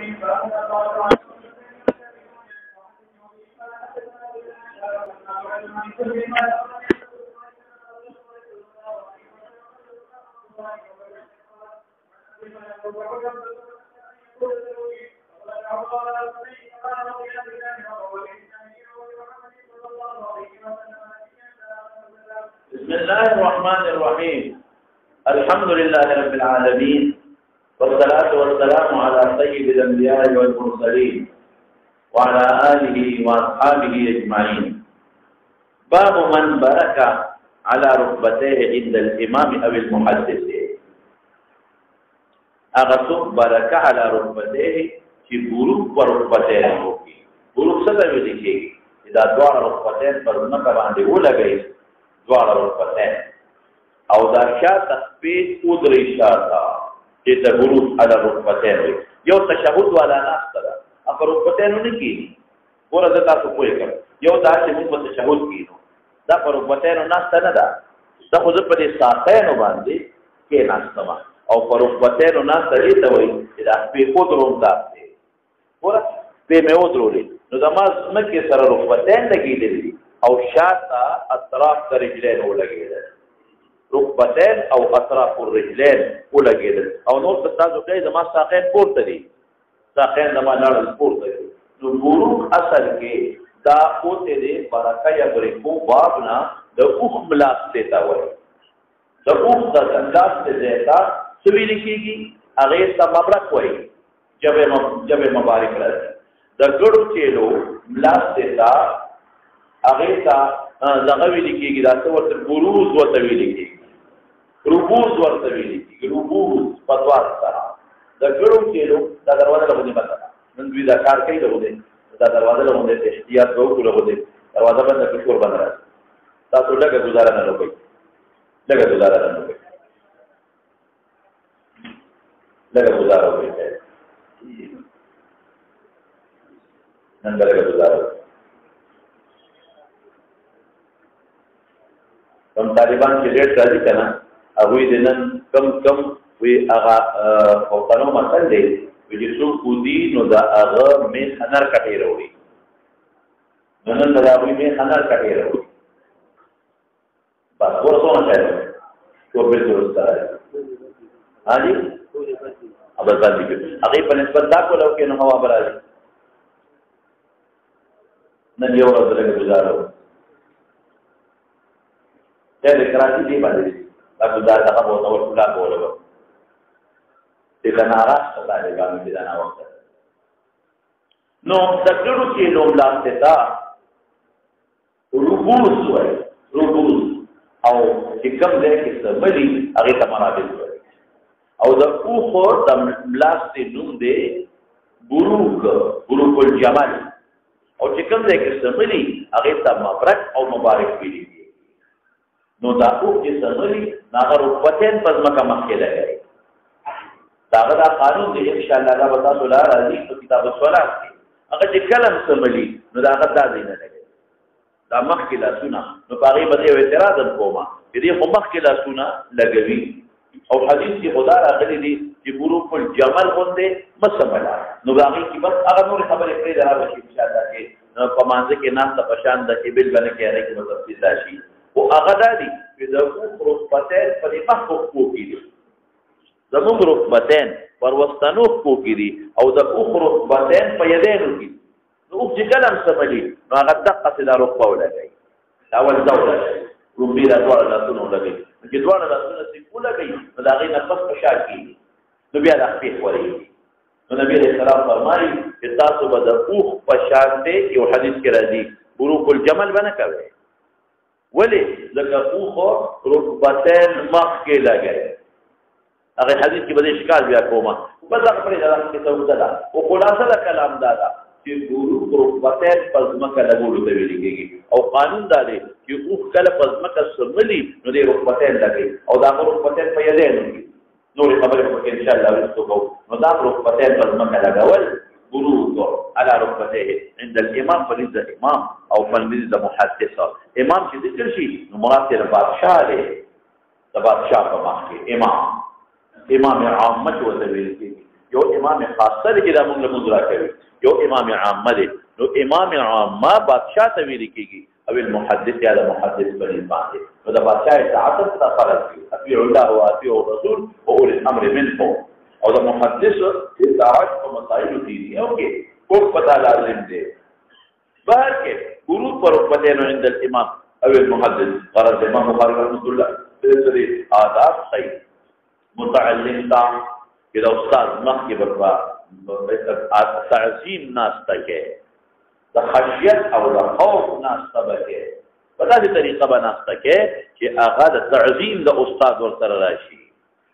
بسم الله الرحمن الرحيم. الحمد لله رب العالمين والصلاة والسلام على سيد الأنبياء والمرسلين وعلى آله وأصحابه أجمعين. باب من برك على ركبتيه عند الإمام أو المحدث. أغسق برك على ركبتيه في بروك وركبتين ہوگی. بروک څه ویل کېږي؟ دا دواړه رکبتین پر ځمکه باندې ولګوي، دواړه رکبتین او دا شاته سپېڅ ودرې شاته چې ته بروک على رکبتین وي. یو تشهد والا ناسته ده په رکبتینو نه کېږي. ګوره زه تاسو پوه کړم، یو دا چې موږ په تشهد کېنو دا په رکبتینو ناسته نه ده، دا خو زه په دې ساقینو باندې کېناستم او په رکبتینو ناسته دې ته وایي چې دا سپې ودروم داسې. ګوره سپې مې ودرولې نو زما ځمکې سره رکبتین لګېدلي دي او شاته اطراف د رجلین ولګېدل، رکبتین او اطراف الرجلین ولګېدل او نور څه تاسو کوئ زما ساقین پورته دي، ساقین زما نړل پورته دي. نو بروک اصل کې دا اوته دې برکه یا بریکو باب نه د اوخ ملاستې ته وایي. د اوخ د ملاستې ځای ته څه ویل کېږي؟ هغې ته مبرک وایي، جبې مبارک راځي. د ګړو چیلو ملاستې ته هغې ته دغه ویل کېږي، دا څه ورته بروز ورته ویل کېږي، ربوز ورته ویل کېږي، ربوز په دوار سره. د ګړو چیلو دا دروازه له غوندې بنده ده، نن دوی دا کار کوي له غوندې، دا دروازه له غوندې احتیاط به وکړو له غوندې دروازه بنده کړي شور بنده راځي. تاسو لږه ګزاره نه وکړئ، لږه ګزاره نه وکړئ، لږه ګزاره وکړئ، نن به لږه ګزاره وکړئ. کوم طالبان چې ډېر راځي که نه هغوی د نن کم وی هغه پښتنو متل دی چې څوک ودي نو د هغه میخ هنر کټې راوړي، نو نن د هغوی میخ هنر کټې راوړي. بس ورڅونه شاید ټول بېلتون سره ها جي بس باندې کړي هغې په نسبت دا کوله وکړي نو هوا به راځي. نن یو ورځ لږه ګزاره وکړو د کراچي دی باندې دا ګزار دغه به ورته ورټولا کوله به چې د ناراضه طالبانو چې دا ناوخته نو د ګړو چیلو ملاستې ته ربوز وایي، ربوز او چې کوم ځای کې څه بلي هغې ته مرابط وایي. او د اوښو د ملاستې نوم دی بروک، بروک الجمل. او چې کوم ځای کې څه بلي هغې ته مبرک او مبارک ویلي. نو دا اوخ چې سمري نو هغه رکبتین په ځمکه مخکې لګوي. د هغه دا قانون دی انشاءالله دا به تاسو لا راځي په کتاب الصلات کې. هغه چې کله هم سملي نو د هغه دا ځای نه لګوي، دا مخکې لاسونه. نو په هغې به یو اعتراض هم کومه چې دې خو مخکې لاسونه لګوي او حدیث کې خدا راغلی دی چې بروک الجمل غوندې مه سمله. نو په هغې کې بس هغه نورې خبرې پرېږده راشي انشاءالله کې په مانځه کې ناسته په شان ده چې بل به نه کوي، هغې کې به تفصیل راشي. او هغه دا دي چې د اوښ رکبتین په دې مخکو پښو کې دي، زموږ رکبتین پر وسطنو پښو کې دي او د اوښ رکبتین په یدینو کې دي. نو اوښ چې کله هم سملي نو هغه دقسې دا رکبه ولګوي، دا ولزه ولګوي، رومبي دا دواړه لاسونه ولګوي. نو چې دواړه لاسونه صرف ولګوي نو د هغې نه پس په شا کېږي، نو بیا دا خپې خورېږي. نو نبي علیه السلام فرمایي چې تاسو به د اوښ په شانتې یو حدیث کې راځي بروک الجمل به نه کوئ. ولې؟ ځکه اوښو رکبتین مخکې لګوي. هغې حدیث کې به دې شکال بیا کومه بس هغه پرېږده، دغه کیسه اوږده ده. خو خلاصه د کلام دا ده چې بروک رکبتین په ځمکه لګولو ته ویل کېږي او قانون دا دی چې اوښ کله په ځمکه سملي نو دې رکبتین لګوي او د هغه رکبتین په یدینو کې. نورې خبرې خو کې انشاءالله وروسته کوو. نو دا رکبتین په ځمکه لګول بروک على ركبتيه عند الامام فليس امام او فليس محدث. امام چې ذکر شي نو مراد یې بادشاہ دی، د بادشاہ په مخ کې امام، امام عامه ته ویل کېږي. یو امام خاصه دی چې دا موږ له موږ راکوي، یو امام عامه دی. نو امام عامه بادشاہ ته ویل کېږي او المحدث یا د محدث په نسبت باندې. نو د بادشاہ اطاعت ته فرض دي، اطیعوا الله واطیعوا الرسول واولي الامر منکم. او د محدث اطاعت په مسائلو کې دي او کې کوم پتا لازم دی. بهر کې ورود پر رتبتين عند الامام او المحدث. قال الامام بخاري رحمه الله دې آداب صحیح متعلم تا کہ استاد مخ کے برپا تعظیم ناستا کے دا خشیت او دا خوف ناستا بکے بتا دی طریقہ بناستا کے کہ آغا دا تعظیم دا استاد ورسر راشی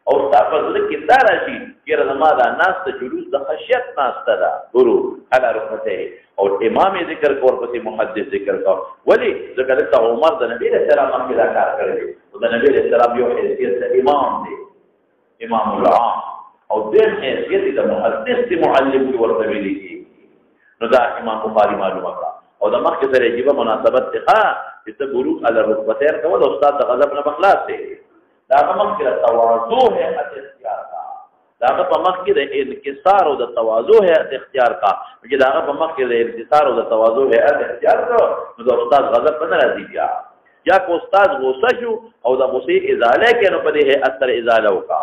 او استاد فضل کی دا راشی کہ رضما دا ناستا جلوس دا خشیت ناستا دا گرو علا رحمتے اور امام ذکر کو اور پسی محدث ذکر کو ولی ذکر تا عمر دا نبی علیہ السلام اکیلا کار کرے دا نبی علیہ السلام یو حیثیت دا امام دے امام العام او دین حیثیت دا محدث دی معلم کی ورطویلی کی. نو دا امام بخاری معلوم اکرا او دا مخ کسر عجیبہ مناسبت تخا جتا بروک علی رتبتین کول استاد دا غضب نبخلاص دے. دا مخ کسر توازو ہے حد اختیار کا، دا مخ کسر انکسار و دا توازو ہے حد اختیار کا، دا مخ کسر انکسار و دا توازو ہے حد اختیار کا. نو دا استاد غضب بنا رضی بیا یا کو استاد غصہ شو او دا غصی ازالے کے نو پدے ہے اثر ازالو کا.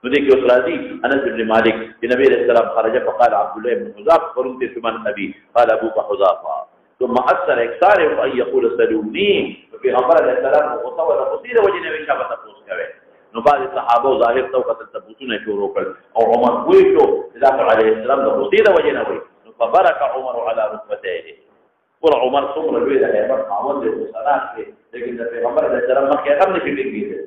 نو دیکھو اس راضی انس بن مالک نبی علیہ السلام خرج فقال عبداللہ بن حذافہ فرمت سمن ابی قال ابوک حذافہ ثم اثر اکثار ان یقول سلونی. پھر پیغمبر علیہ السلام کو غصہ و تفسیر وجہ نے شابہ تفوس کرے. نو بعض صحابہ ظاہر تو قتل تبوتون شروع کر او عمر کوئی شو جعفر علیہ السلام دا غصہ وجہ نہ ہوئی. نو فبرك عمر على رتبتيه. اور عمر ثم رضی اللہ عنہ معاون دے صلاۃ کے لیکن پیغمبر علیہ السلام کے ہم نے فکر کی ہے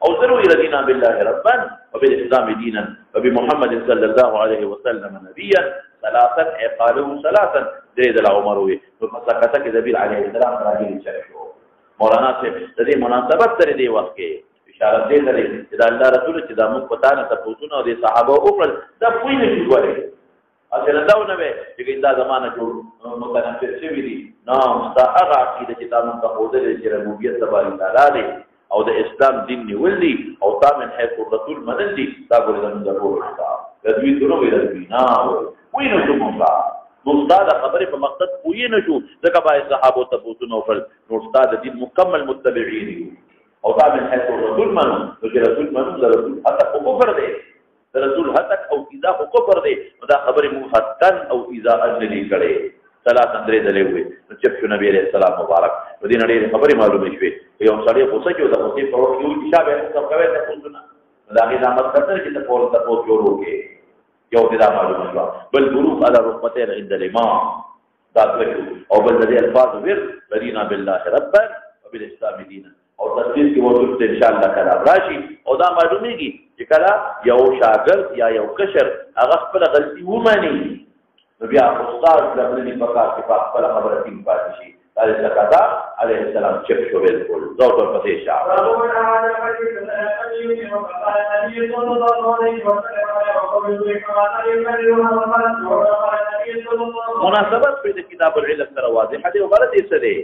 او ذروا رضينا بالله ربا وبالاسلام دينا وبمحمد صلى الله عليه وسلم نبيا ثلاثا قالوا ثلاثا زيد العمر فسكت كذبيل عليه السلام راجل شرحه. مولانا سے ذی مناسبت تر دی وقت کے اشارت دے لري اذا الله رسول چې دا موږ پتا نه تاسو او دي صحابه او پر دا کوئی نه جوړه اصل دا نه وي چې دا زمانہ جوړ متنفر شوی دي نو مستحق عقیده چې تاسو ته هو دې چې ربوبیت تبارک تعالی او د اسلام دین نیولي او تا من حيث الرسول منلي دا ګور زموږ د ټول دا دوی ټول ویل نه وي نو څنګه نو استاد خبره په مقصد کوی نه شو ځکه با صحابه ته پوښتنه وکړ نو استاد دین مکمل متبعين او تا من حيث الرسول منو چې رسول منو د رسول حتی کفر دی د رسول حتی او اذا کفر دی دا خبره محتن او اذا اجلی کړي ثلاث اندرې دلې وي نو چې په نبی عليه السلام مبارک په دې نړۍ خبرې معلومه شوې یو سړی غوسه کې د غوسې په وخت کې چې شابه څه کوي ته پوښتنه دا غي نامت کړل چې ته په تاسو جوړو کې یو دا معلومه شو بل بروق على رتبتين عند الامام دا او بل دې الفاظ ور رضينا بالله ربا وبالاسلام دينا او تفسیر کې وضو ان شاء الله کلام راشي او دا معلومیږي چې کله یو شاګرد یا یو کشر هغه خپل غلطي ومني نو بیا استاد دغه پکار کې په خپل خبره کې پاتې شي. عليه السلام عليه السلام چپ شو بالکل زو پر پسې شاه مناسبت په کتاب العلم سره واضحه دی او غلط یې څه دی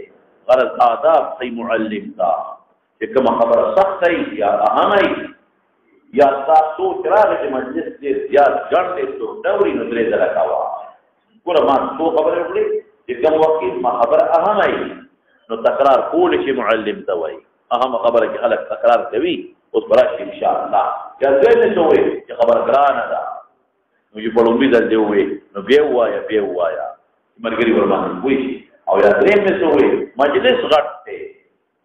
غلط آداب صحیح معلم تا چې کوم خبره سخت ای یا اهمه یا تاسو راغلی مجلس دې یا ځان دې تو دوري نو درې ځله کاوه ګوره ما څو خبرې وکړې چې کوم وخت ما خبره اهمه ای نو تکرار کول شي معلم ته وایي اهم خبره کې خلک تکرار کوي اوس براشي ان شاء الله یا څه څه وایي چې خبره ګرانه ده نو چې په لومړي ځل دی وایي نو بیا وایا مرګري ور باندې وایي او یا درې څه وایي مجلس غټ دی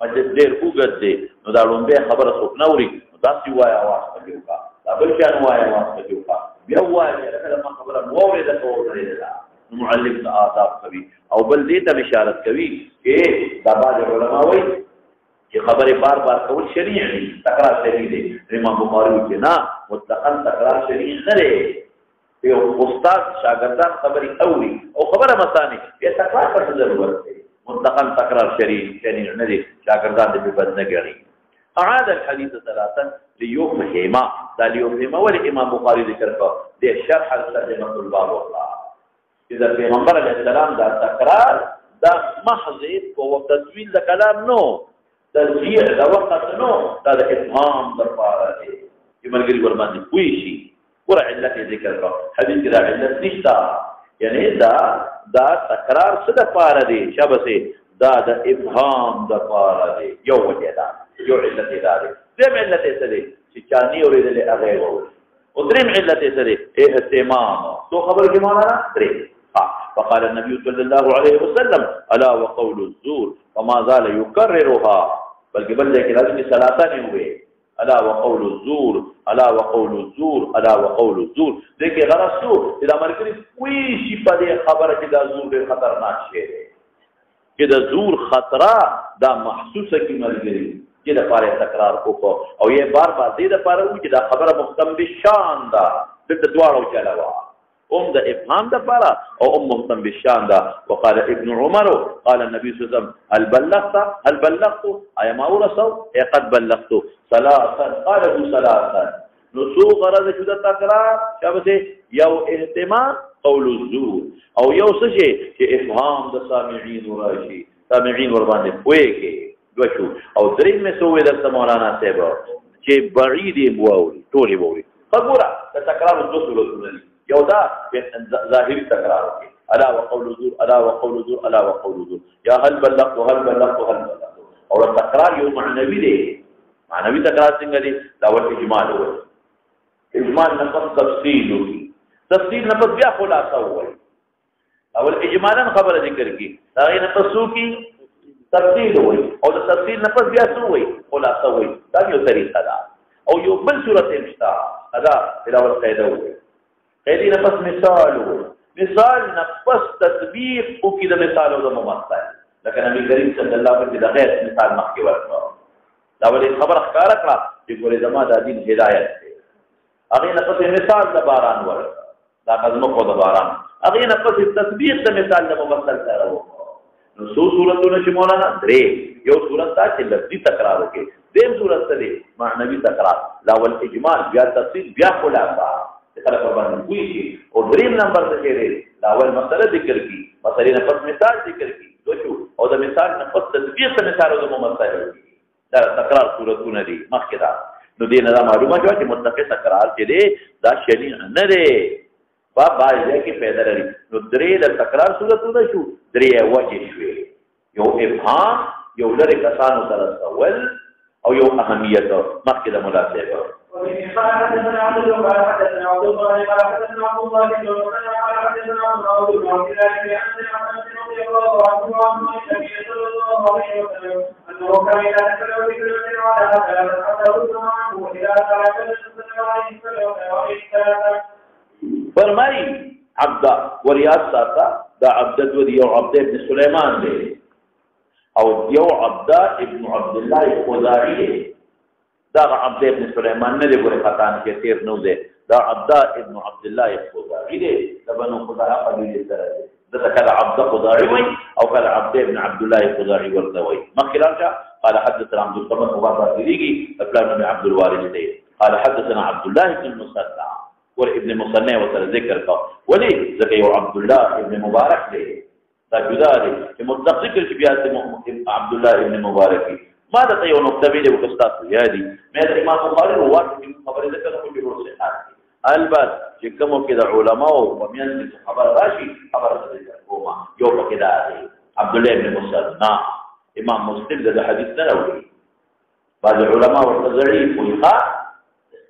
مجلس ډېر وګت دی نو دا لومړی خبره څوک نه اوري نو تاسو وایا واسطه کیوکا دا بل څه نه وایا واسطه کیوکا بیا وایا چې کله ما خبره ووري ده کوو معلم ته آداب کوي او بل دې ته اشارت کوي چې دا باج علماء وایي چې خبره بار بار کول شرعي دي تکرار شرعي دي امام بخاري کې نه مطلقاً تکرار شرعي نه دی یو استاد شاګردان خبري اوري او خبره مثاني یې تکرار ته ضرورت دی مطلقاً تکرار شرعي نه دي شاګردان دې په بد نه ګڼي. اعاد الحديث ثلاثا ليفهما دا ليفهما والامام بخاري ذکر کو دې شرح ترجمه الباب والله اذا پیغمبر علیہ السلام دا تکرار دا محض او تطویل دا کلام نو ترجیح دا وقت نو دا اتمام در پارا دی چې مرګري ور باندې کوئی شي ور علت ذکر کړو حدیث کې دا علت نشته یعنی دا تکرار څه د پاره دی شابسه دا د ابهام د پاره دی یو وجه دا یو علت دا دی دیم علت څه دی چې چانی اورېدلې هغه وو او دریم علت څه دی اهتمام تو خبر کې مولانا درې فقال النبي صلى الله عليه وسلم الا وقول الزور وما زال يكررها بلکې بل ځای کې لازمي ثلاثه نه وي الا وقول الزور الا وقول الزور الا وقول الزور دغه غرض شو چې دا مرګري کوئی شي په دې خبره کې دا زور ډېر خطرناک شی دی چې دا زور خطر دا محسوسه کې مرګري چې د پاره تکرار وکړو او یې بار بار دې د پاره و چې دا خبره مختم بالشان ده د دواړو چلاوه د افهام د پاره او مهتم بالشان ده وقال ابن عمر قال النبي صلى الله عليه وسلم هل بلغت اي ما ورثوا قد بلغت ثلاثا قاله ثلاثا نسو غرض شو د تکرار شابه یو اهتمام قول الزور او یو څه چې افهام د سامعين راشي سامعين ور باندې پويږي دوشو او درې مې سوې د مولانا صاحب چې بعید مووري ټولې ووري خبره د تکرار د صورتونو یو دا ظاهري تکرار کوي الا وقول الزور الا وقول الزور الا وقول الزور یا هل بلغت هل بلغت هل بلغت او تکرار یو معنوي دی معنوي تکرار څنګه دی دا ول اجمال وي اجمال نه تفصیل وي تفصیل نه بیا خلاصه وي اول اجمالا خبره ذکر کی دا نه تاسو کی تفصیل وي او د تفصیل نه بیا څه وي خلاصه وي دا یو طریقه ده او یو بل صورت مشتا ادا الاول قاعده وي قیدی نفس مثال مثال نفس تطبیق او کی د مثال او د ممثل لکه نبی کریم صلی الله علیه وسلم د غیر مثال مخکې ورکړو دا ولې خبر ښکارا کړه چې ګورې زما د دین هدایت دی هغه نفس مثال د باران ورکړه دا قدمه کو د باران هغه نفس تطبیق د مثال د ممثل سره وکړو نو څو صورتونه چې مولانا درې یو صورت دا چې لفظي تکرار وکړي دیم صورت دی معنوي تکرار لا ول اجمال بیا تفصیل بیا خلاصه خلق باندې کوئی شي او دریم نمبر ته کېږي دا اول مسله ذکر کی مسلې نه پس مثال ذکر کی دوشو او د مثال نه پس تطبیق مثال او د ممثل دا تکرار صورتونه دي مخکې دا نو دې نه معلومه شو چې متفق تکرار چې دی دا شریع نه دی په باندې کې پیدا لري نو درې د تکرار صورتونه شو درې وجه شوي یو ابهام یو لري کسانو سره سوال او یو اهمیت مخکې د مناسبه قال حدثنا عبد الله قال حدثنا عبد الله قال حدثنا عبد الله بن عمر قال حدثنا عبد الله بن عبد رضي الله عنه عن النبي صلى الله عليه وسلم انه كان يتكلم بكلمه على هذا حتى عنه الى ثلاثه صلى الله عليه وسلم فرمای عبد وریاض ساتا دا عبد ودی او عبد ابن سليمان دی او یو عبد ابن عبد الله خزاعي دا عبد ابن سليمان نه دی ګورې خطان کې تیر نو دی دا عبد ابن عبد الله خزاعي دی دا بنو خزاعه قبيله سره دی دا کله عبد خزاعي وي او کله عبد ابن عبد الله خزاعي ورته وي مخکې قال حدثنا عبد الصمد مبارك ليغي ابن عبد الوارث دی قال حدثنا عبد الله بن المصنع ور ابن مصنع وتر ذکر کا ولي ذکر عبد الله ابن مبارك دی دا جدا دی چې مطلق ذکر چې بیا عبد الله ابن مبارك ما دا یو نقطه ویلې وکستاسو یادي مې د امام بخاری روایت خبره ده کوم چې ورسې البته چې کوم کې د علماء او مېن خبر راشي خبره ده کومه یو پکې دا دی عبد الله ابن مسعود امام مسلم د حدیث نه راوړي بعض علماء ورته ضعیف وي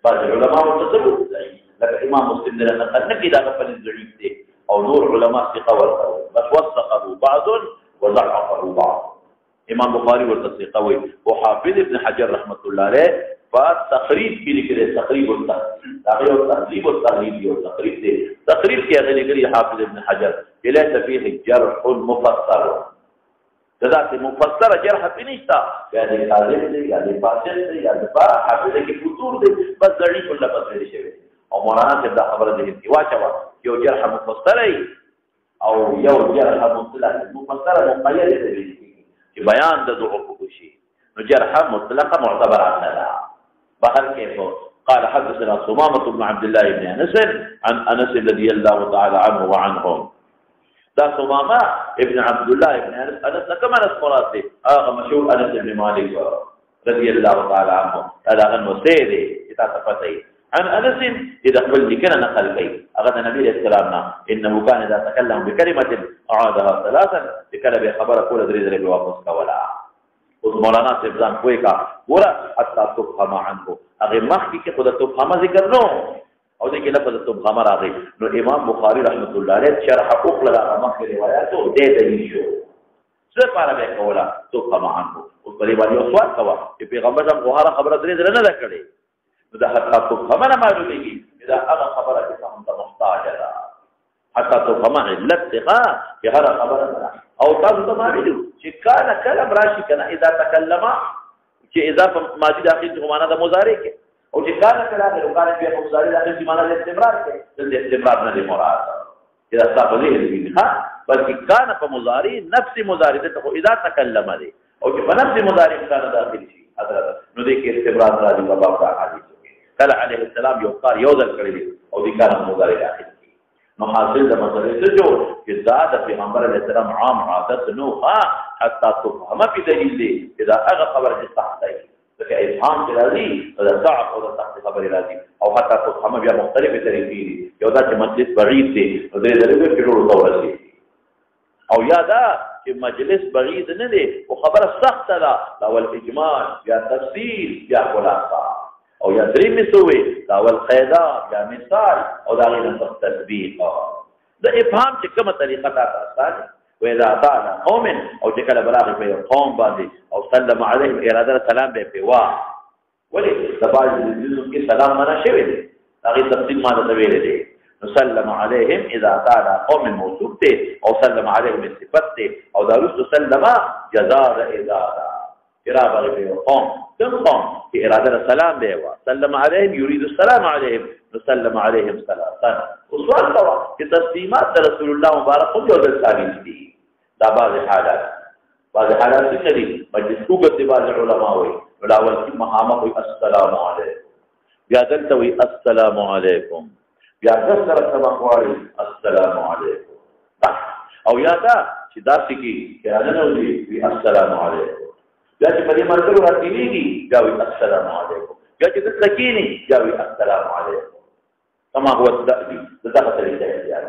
بعض علماء ورته ضعیف لکه امام مسلم نه نقل نه کیدا په ضعیف دي او نور علماء ثقه ورته بس وثقه بعض وضعفه بعض امام بخاری ورته ثقه وي او حافظ ابن حجر رحمت الله علیه فتقریب کې لیکلي تقریب التقریب دا یو تقریب التقریب یو تقریب دی تقریب کې هغه لیکلي حافظ ابن حجر چې ليس فيه جرح مفسر دا چې مفسر جرح پینشتا یا دې قاضي دی یا دې فاسد دی یا دې حافظ کې فطور دی بس ضعیف الله پسې شوی او مولانا چې دا خبره دې کی واچوا یو جرح مفسر او یو جرح مطلق مفسر مقید دی بیان د ضعف کوشي نو جرح مطلقه معتبر عنها بهر كيف قال حدثنا ثمامة بن عبد الله بن انس عن انس رضي الله تعالى عنه وعنهم دا ثمامة ابن عبد الله بن انس كما انس مراد دي مشهور انس بن مالك رضي الله تعالى عنه هذا غنو سيدي اذا تفتي عن انس اذا قبل ذكر نقل كي اغذى النبي عليه السلام انه كان اذا تكلم بكلمه اعادها ثلاثا لكلب خبر كل دري بواقص كولا مولانا سبزان کوئی کا پورا حتی تفهم عنه اگر مخی که خود تفهم ذکر نو او دیکھ لفظ تفهم راغی نو امام بخاری رحمت اللہ علیہ شرح اخلا را مخی روایاتو دے دلیل شو سر پارا بے کولا تفهم عنه اس بلی والی سوال کوا کہ پیغمبر صاحب غوارا خبر درې درې نه کړي نو دا حتی تفهم نه معلومیږي اذا هغه خبره چې هم محتاج ده حتی تفهم علت څنګه چې هغه خبره او تاسو ته معلومه چې کان کلم راشي کنه اذا تکلم چې اذا ماضی داخل په معنا د مضارع کې او چې کان کلام د کان په مضارع داخل په معنا د استمرار کې د استمرار نه مراد اذا تاسو دې ها بلکې کان په مضارع نفس مضارع ته اذا تکلم دي او چې په نفس مضارع کان داخل شي حضرت نو دې کې استمرار راځي په باب د حدیث کې کله علیه السلام یو کار یو ځل کړی او دې کان مضارع داخل نو حاصل د مسئلې څه جو چې دا د پیغمبر علیه السلام عام عادت نو حتی تفهم په دلیل دی اذا هغه خبر چې صح دی لکه افهام چې راځي دا صعب او صح خبر راځي او حتی تفهم بیا مختلفې طریقې دي یو دا چې مجلس بعید دی نو دې درې کې ټول تورسي او یا دا چې مجلس بعید نه دی او خبره سخته ده دا ول اجمال یا تفصیل یا خلاصه او یا درې مسوي دا ول قاعده یا مثال او دا غیر تطبیق دا افهام چې کومه طریقه تا آسان واذا طال قوم او چې کله براغ په قوم باندې او سلم عليهم اراده سلام به په وا ولې تبعض الجزء کې سلام معنا شوی دی هغه تفصیل معنا ویل دی نسلم عليهم اذا طال قوم موصوف ته او سلم عليهم صفت او دا رسول سلم جزاء اذا اراده به قوم تقوم في اراده السلام به سلم عليهم يريد السلام عليهم نسلم عليهم ثلاثا وسؤال طبعا في تسليمات رسول الله مبارك خذ يوم الثاني دي دا بعض حالات دي مجلس کوګه بعض علماء وي ولاول کی مقامه وي السلام عليكم بیا دلته وي السلام عليكم بیا کثر سبق واري السلام عليكم او یا دا چې داسې کې کړه نه وي السلام عليكم بیا چې په دې مرګ ورتېږي بیا وي السلام عليكم بیا چې د سکینی بیا وي السلام عليكم كما هو التأديب لذلك الاختيار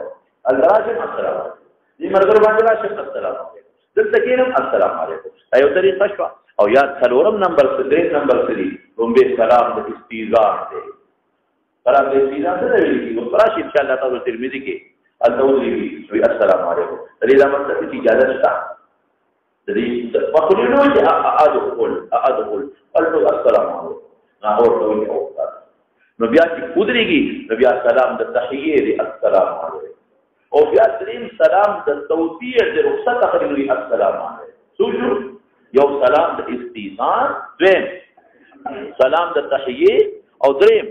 الراجم السلام عليكم دي مرغر باندې راشه السلام عليكم دلته السلام عليكم ايو طریقه شو او یاد څلورم نمبر 3 نمبر 3 رومبه سلام د استیزار دی سلام د استیزار څه دی او راشي ان شاء الله تعالی ترمذی کې التوزی وی السلام عليكم دې دا مطلب چې اجازه شته دې په خلینو چې ادخل قلت السلام عليكم نه اورته او نو بیا چې قدرېږي نو بیا سلام د تحیه دی السلام علیکم او بیا دریم سلام د توفیع د رخصت اخري السلام علیکم سوجو یو سلام د استیزان دریم سلام د تحیه او دریم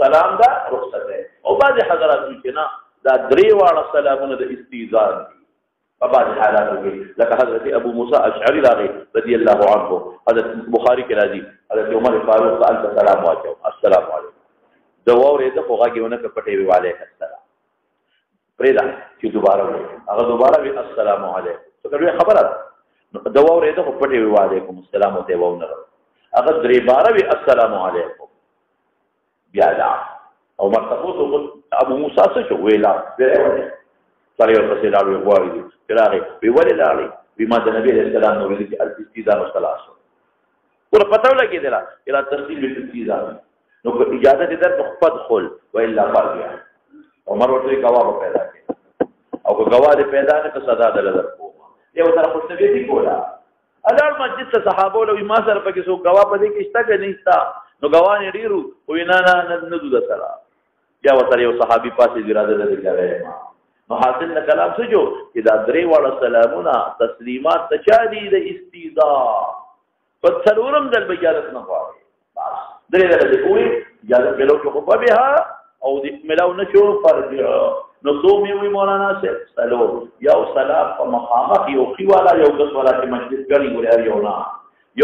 سلام د رخصت او بعض حضرات چې نه دا درې واړه سلامونه د استیزان دي په بعض حالاتو کې لکه حضرت ابو موسی اشعری رضی الله عنه حضرت بخاری کې راځي حضرت عمر فاروق تعالی سلام واچو السلام علیکم دواره د خوغاګیونه کپټې ویواله السلام پرېدا چې دوباره هغه دوباره وی السلام علیکم څه کوي خبره دواره د کپټې ویواله کوم السلام ته وونه هغه درې بار وی السلام علیکم بیا دا او مرتبو ابو موسی څه شو ویلا سره یو څه لاړو غواړي کراغه وی ولې لاړي بما د نبی رسول الله نو ویل چې الاستیزان والصلاه ور پتاو لګی دلا الى تفصیل الاستیزان نو اجازه دې در خپل خل و الا فاضیا عمر ورته گواه پیدا کړ او کو گواه دې پیدا نه ک صدا دل درکو یو طرف څه دې کولا اذر مسجد ته صحابه له ما سره پکې سو گواه پدې کې شته کې نهستا نو گواه نه ډیرو وینا نه دود سره یا وتر یو صحابي پاسې اراده لري نو حاصل نه کلام څه جو چې دا درې واړه سلامونه تسلیمات تچالي د استیضا په څلورم دل بجالت نه غواړي درې دل دې کوی اجازه ملو کو په بها او دې ملو نشو فرجع نو سومي وي مولانا سے سلام یو سلام په مقامه یو خواله یو کس ولا چې مجلس غړي ګوري یو نه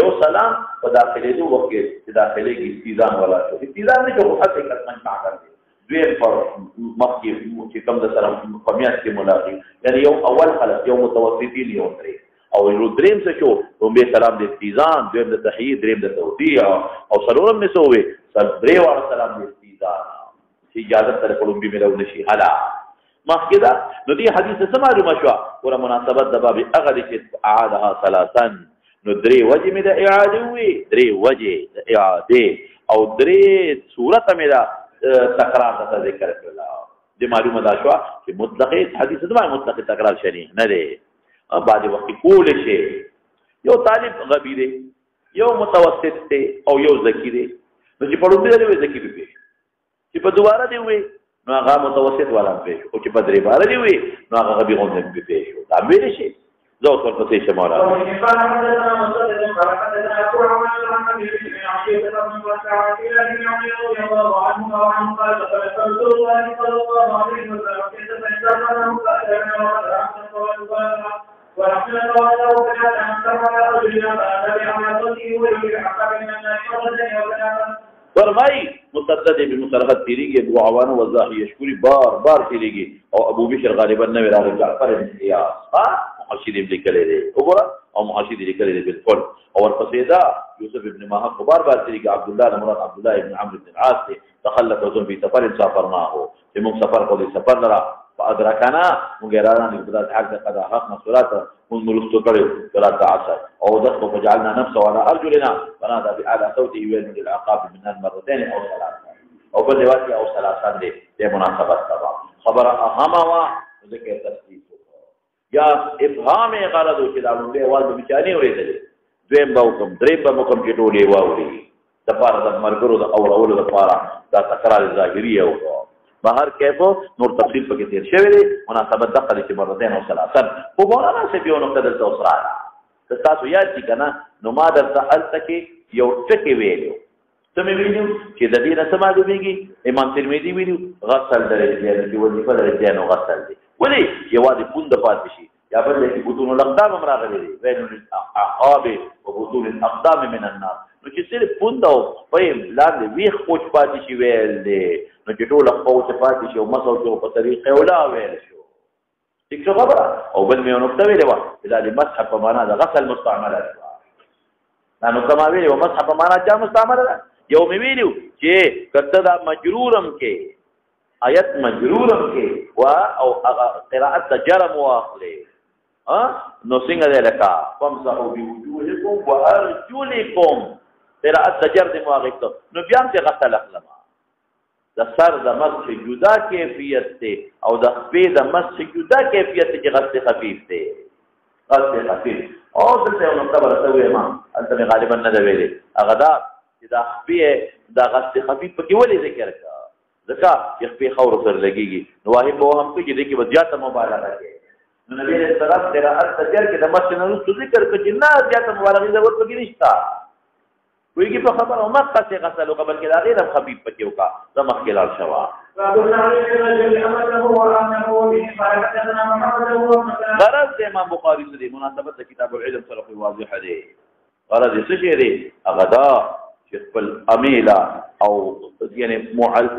یو سلام په داخلي دوه وخت چې داخلي کې استیزان ولا شو استیزان نه جو حقیقت من معنا دي دوی پر مخکې چې کوم د سره په میاشت کې ملاقات یعنی یو اول خلک یو متوسطین یو درې او یو دریم څه شو رومبه سلام د استیزان دویم د تحیید دریم د توفیع او سلام نسوي سل درې واړه سلام د استیزان انسان اجازه تر کولم به ملو نشي حالا مخکدا نو دې حدیث څه معلومه شو ور مناسبت د باب اغه چې اعادها ثلاثا نو درې وجه مې د اعاده وي درې وجه د اعاده او درې صورت مې د تکرار ته ذکر کړل دې معلومه دا شو چې مطلق حدیث د مطلق تکرار شنی نه دی بعد وخت کول شي یو طالب غبی دی یو متوسط دی او یو ذکی دی نو چې په لومړي دی ذکی به چې په دوباره دی وي نو هغه متوسط والا پیش او چې په درې بار دی وي نو هغه غبی غوند به پیش دا به شي زه ورته څه شماره فرمائی مسدد ابن مسرحد تیریگی ابو عوان وضاحی یشکوری بار تیریگی او ابو بشر غالبا نوی راغ جعفر ابن قیاس محشید ابن کلی دے او محشید ابن کلی دے بالکل اور قصیدہ یوسف ابن ماہب بار تیریگی عبداللہ نمرات عبداللہ ابن عمر ابن عاص سے تخلق وزن فی سفر سافرناہو کہ مونگ سفر قولی سفر لرا فادرکانا مغیرانا نقدرات حق قدا حق مصورات من ملستو کرو صلاة عصر او دخل فجعلنا نفسه على أرجلنا فنادى بأعلى صوته يوين من العقاب من المرتين أو ثلاثة او بالرواتي او ثلاثة دي مناسبة طبعا خبر أهمها ذكر تسليس یا افهام غرضو چې دا لومړی اواز به بچانې اورېدلې دویم به وکم دریم به وکم چې ټولې واوري دپاره د ملګرو د اورولو دپاره دا تکرار ظاهري او بهر کیفو نور تفصیل پکې تیر شوی دی مناسبت دقه دی چې مرتين او ثلاثا خو مولانا صاحب یو نقطه دلته اوس راغله که تاسو یاد دي که نه نو ما درته هلته کې یو ټکې ویلو څه مې ویلو چې د دې نه څه معلومېږي امام ترمذي ویلو غسل د رجلینو چې وظیفه د رجلینو غسل دی ولې یوازې پونده پاتې شي یا بل دی چې بطون الاقدام هم راغلی دی بین الاعقاب و بطون الاقدام من النار نو چې صرف پونده او خپې لاندې ویښ پوچ پاتې شي ویل دی نو چې ټوله پوچ پاتې شي او مسو چې په طریقې اولا ویل شو ټیک شو خبره او بل مې یو نقطه ویلې وه چې دا د مسح په معنا د غسل مستعمله ده دا نقطه ما ویلې وه مسح په معنا چا مستعمله ده یو مې ویلو چې که ته دا مجرورم کې آیت مجرورم کې او قراءت د جرم واخلې نو څنګه دی لکه فامسحوا بوجوهکم وارجلکم قراءت د جر دې مواغب نو بیا هم چې غسل اخلم د سر د مسح جدا کیفیت دی او د خپې د مسح جدا کیفیت دی چې غسل خفیف دی غسل خفیف او دلته یو نقطه به راته ووایم هلته مې غالبا نه ده ویلې هغه دا چې دا خپې دا غسل خفیف پکې ولې ذکر کړه ځکه چې خپې خاورو سره لګېږي نو واحد به هم کوي چې دې کې به زیاته مبالغه کوي نو نبی علیه السلام قرأت تجر کې د مسح نه وروسته ذکر کړه چې نه زیاته مبالغې ضرورت پکې نشته ویږي په خبره او مقصد غسل او قبل کې دا غیر خفیف پکې وکړه د مخکې لاړ شوه غرض د امام بخاري سره مناسبت د کتاب العلم سره واضحه دی غرض یې څه شی دی هغه دا چې خپل امیله او یعنی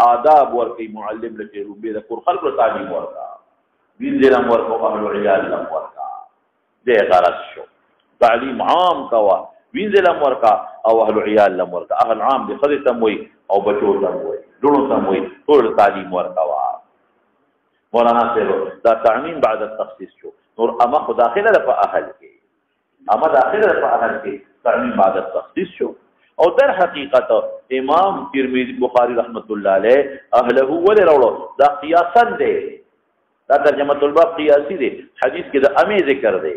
آداب ورکوي معلم له چې روبې د کور خلکو تعلیم ورکړه وینځل هم ورکړه اهل عیال هم ورکړه دې غرض شو تعلیم عام کوه وینځل هم ورکړه او اهل عیال هم ورکړه اهل عام دې ښځې ته هم وایي او بچو ته هم وایي لوڼو ته هم وایي ټول تعلیم ورکوه مولانا صاحب دا تعمیم بعد التخصیص شو نور اما خو داخله ده په اهل کې اما داخله ده په اهل کې تعمیم بعد التخصیص شو او در حقیقت امام ترمذی بخاری رحمت الله علیه اهله ولې راوړو دا قیاسا دی دا ترجمه الباب قیاسی دی حدیث کې د امی ذکر دی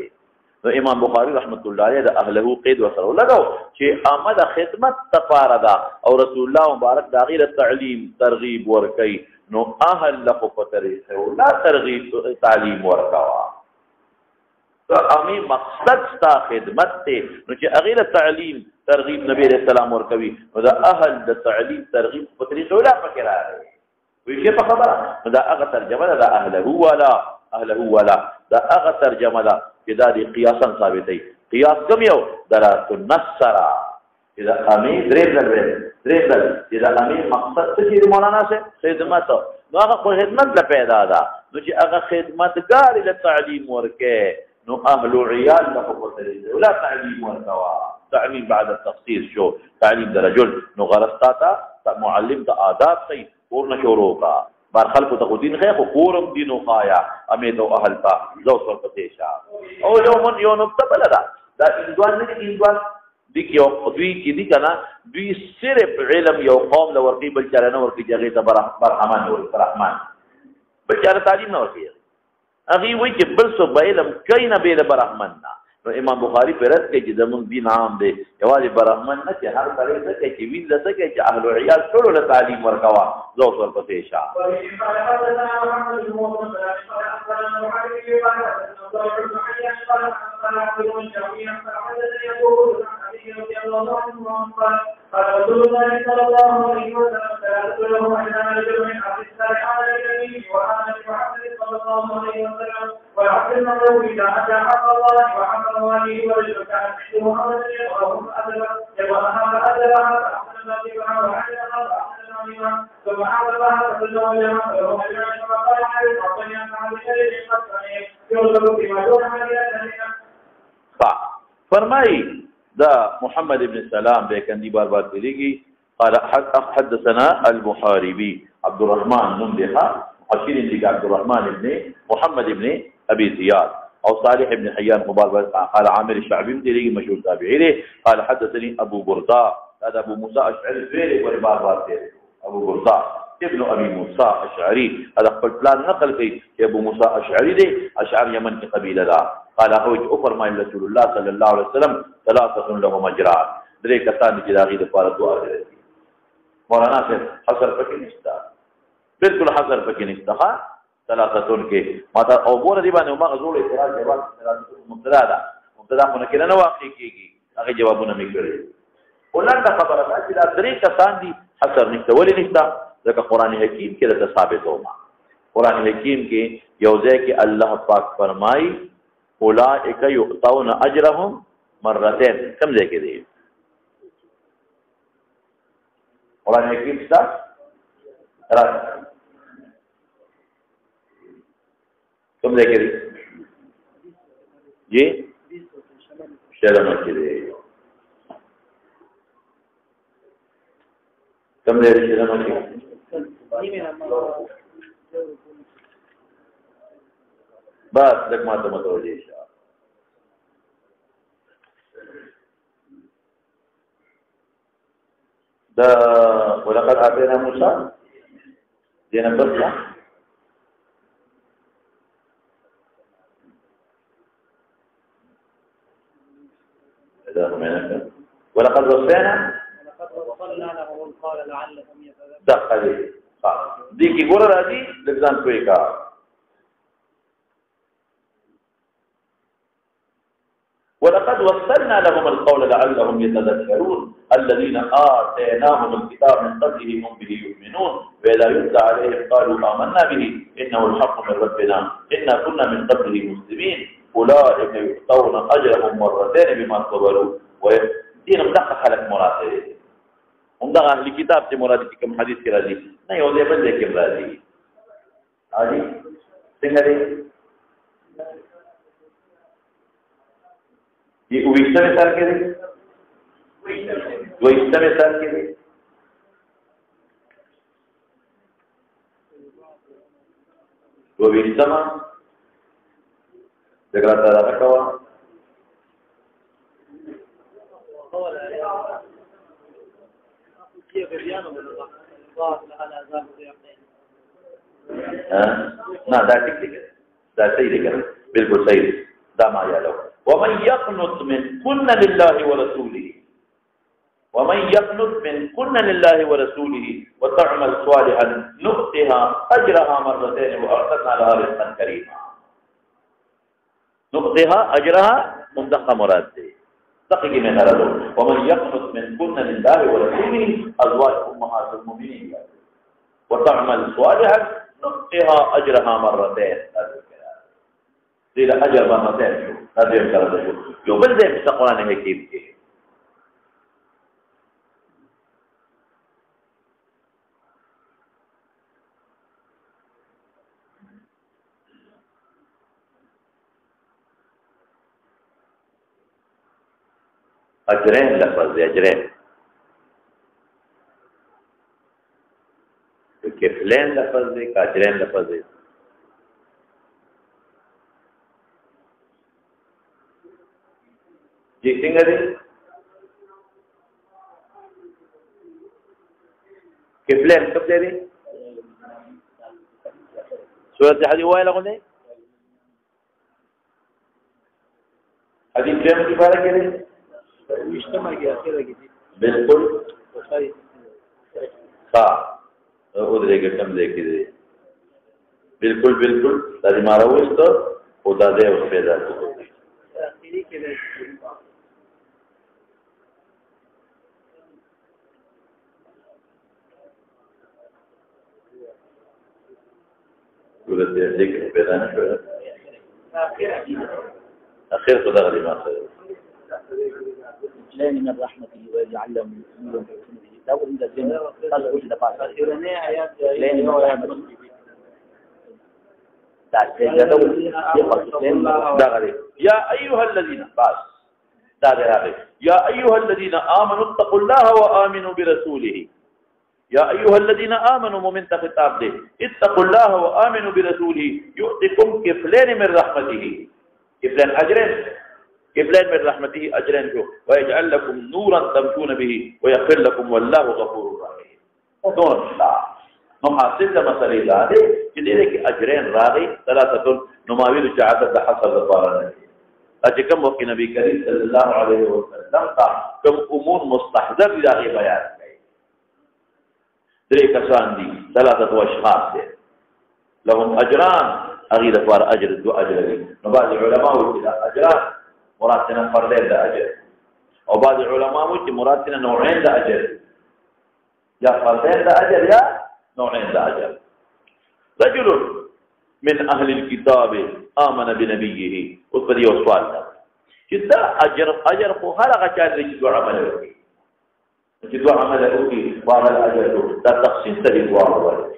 نو امام بخاری رحمت الله علیه د اهله قید وسره لګاو چې آمد خدمت تفاره دا او رسول الله مبارک دا غیر تعلیم ترغیب ورکي نو اهل له فتره لا ترغیب تعلیم ورکوا امی مقصد ستا خدمت ته نو چې غیر تعلیم ترغیب نبی علیہ السلام ورکوي نو دا اهل د تعلیم ترغیب په طریقه ولا فکر راغی وی چې په خبره نو دا هغه ترجمه ده اهله ولا دا هغه ترجمه ده چې دا دی قیاسا ثابت دی قیاس کوم یو درات النصر اذا امی درېدل چې دا امی مقصد څه مولانا سے خدمت نو هغه خدمت له پیدا ده نو چې هغه خدمتګار له تعلیم ورکه نو اهل عیال له طریقه ولا تعلیم ورکوا تعلیم بعد التفسير شو تعلیم د رجل نو غرض تا معلم ته آداب صحیح کور نه شروع کا بار خلکو ته دین خیر خو کورم دین او خایا امید او اهل تا زو سر پته شا او یو نقطه بلدا دا اندوان نه اندوان دي کې دوی کې دي کنه دوی صرف علم یو قوم له ورقي بل چرانه ورقي جګه ته برحمان او رحمان بل چاره تعلیم نه ورقي اغي وی چې بل څه علم کین به له برحمان نو امام بخاری پرد کې چې زمون دین عام دی یوازې برحمان نه چې هر کله څه کې چې وین لته کې چې اهل عیال ټول له تعلیم ورکوا زو ور پته شا قال رسول الله صلى الله عليه وسلم ثلاثة لهم أجنان رجل من أهل الصالحات الجميل وأنا محمد صلى الله عليه وسلم والعبد المملوك إذا أتى حق الله وحق مواليه ورجل كان عنده محمد وهم أدبا وأهم أدبا فأحسن ما فيها وحسن ما فيها ثم أعلى الله فسلم لهم فلهم أجمعين فقال عليه ربنا أنعم بشيء قد يغلب بما دون هذه فرمائي دا محمد بن سلام بكندي بار تليغي قال حدثنا المحاربي عبد الرحمن نمدها حشير اللي عبد الرحمن بن محمد بن ابي زياد او صالح بن حيان مبارك قال عامر الشعبي تليغي مشهور تابعي له قال حدثني ابو برداء هذا ابو موسى اشعري فيري بار ابو برداء ابن ابي موسى اشعري هذا فلان نقل في ابو موسى اشعري دي اشعر يمن کی قبيله لا قال هو فرمى رسول الله صلى الله عليه وسلم ثلاثه لهم اجران درې کسان چې داغي د پاره دعا کوي مولانا سے حصر پکې نشتا بالکل حصر پکې نشتا ثلاثه کې ماته او ګور دی باندې ما غزول اعتراض جواب مبتدا خو نه کله واقع کیږي هغه جوابونه مې کړی ولنه خبره ده چې دا درې کسان دي حصر نشته ولې نشته ځکه قران حکیم کې د ثابت وما قران حکیم کې یو ځای کې الله پاک فرمایي اولئک یؤتون اجرهم مرتين کم ځای کې دی قران حکیم څه راځي کم ځای کې دی جی شرم کې دی کم ځای کې شرم کې بس لك ما تمتوجه شاء ده ولقد آتينا موسى دينا بسلا ولقد وصينا لهم قال لعلهم يتذكرون دخل دي کی ګور راځي لږان کوي کا ولقد وصلنا لهم القول لعلهم يتذكرون الذين آتيناهم الكتاب من قبله هم به يؤمنون وإذا يتلى عليهم قالوا آمنا به إنه الحق من ربنا إنا كنا من قبله مسلمين أولئك يؤتون أجرهم مرتين بما صبروا ودين مدقق لك مراتب عمدہ اہلی کتاب سے مراد کی کم حدیث کی راضی نہیں ہو دے بندے کے راضی آجی سنگھرے یہ اویشتہ میں سار کے دے اویشتہ میں سار کے دے اویشتہ میں جگراتا رکھا ہوا نا دا ٹھیک ہے دا صحیح ہے بالکل صحیح دا ما یالو ومن يقنط من كن لله ورسوله ومن يقنط من كن لله ورسوله وتعمل صالحا نؤتها اجرها مرتين واعتدنا لها رزقا كريما نؤتها اجرها مندق مراد دي تقي من هذا ومن يقنط من كن لله ورسوله ازواج امهات المؤمنين وتعمل صالحا نؤتها اجرها مرتين دي الاجر مرتين هذا يذكر لو بده مستقران حكيم کې اجرين لفظ اجرين فكر کفلین لفظ دی کاجرین لفظ دی جی څنګه دی کفلین کب دی سورۃ حدیث وای لغونه حدیث کې بارے کې اجتماع کې اخره کې بالکل ها او دې کې تم دې کې بالکل بالکل دا مارا وست خدا دې او پیدا کوي اخري کې ولته دې کې پیدا نه شو اخر خدا غلي ما سره لا من رحمته ويجعل لهم نورا يمشون به لو ان الجنه قال وجد بعض اخرني ايات لا من رحمته يا ايها الذين باس يا ايها الذين امنوا اتقوا الله وامنوا برسوله يا ايها الذين امنوا مؤمن خطاب دے اتقوا الله وامنوا برسوله يؤتكم كفلين من رحمته كفلين اجرين كفلين من رحمته اجرين جو ويجعل لكم نورا تمشون به ويغفر لكم والله غفور رحيم دون الله محاسب مسئله دا دي چې دې کې اجرين راغي ثلاثه نماويل شهادت حصل الضرر چې کوم وخت نبی کریم صلی الله علیه وسلم تا کوم امور مستحضر دي بیان کړي درې کسان دي ثلاثه اشخاص دي لهم اجران اغي دفار اجر دو اجر دي نو بعض علماء وکړه اجران مرادنا فردين ده اجر او بعض علماء وکړي مرادنا نوعين ده اجر يا فردين ده اجر يا نوعين ده اجر رجل من اهل الكتاب امن بنبيه وقد يوصل چې دا اجر خو هغه چا چې دوه عمل وکړي چې دوه عمل وکړي واغه اجر دا تخصیص دی واغه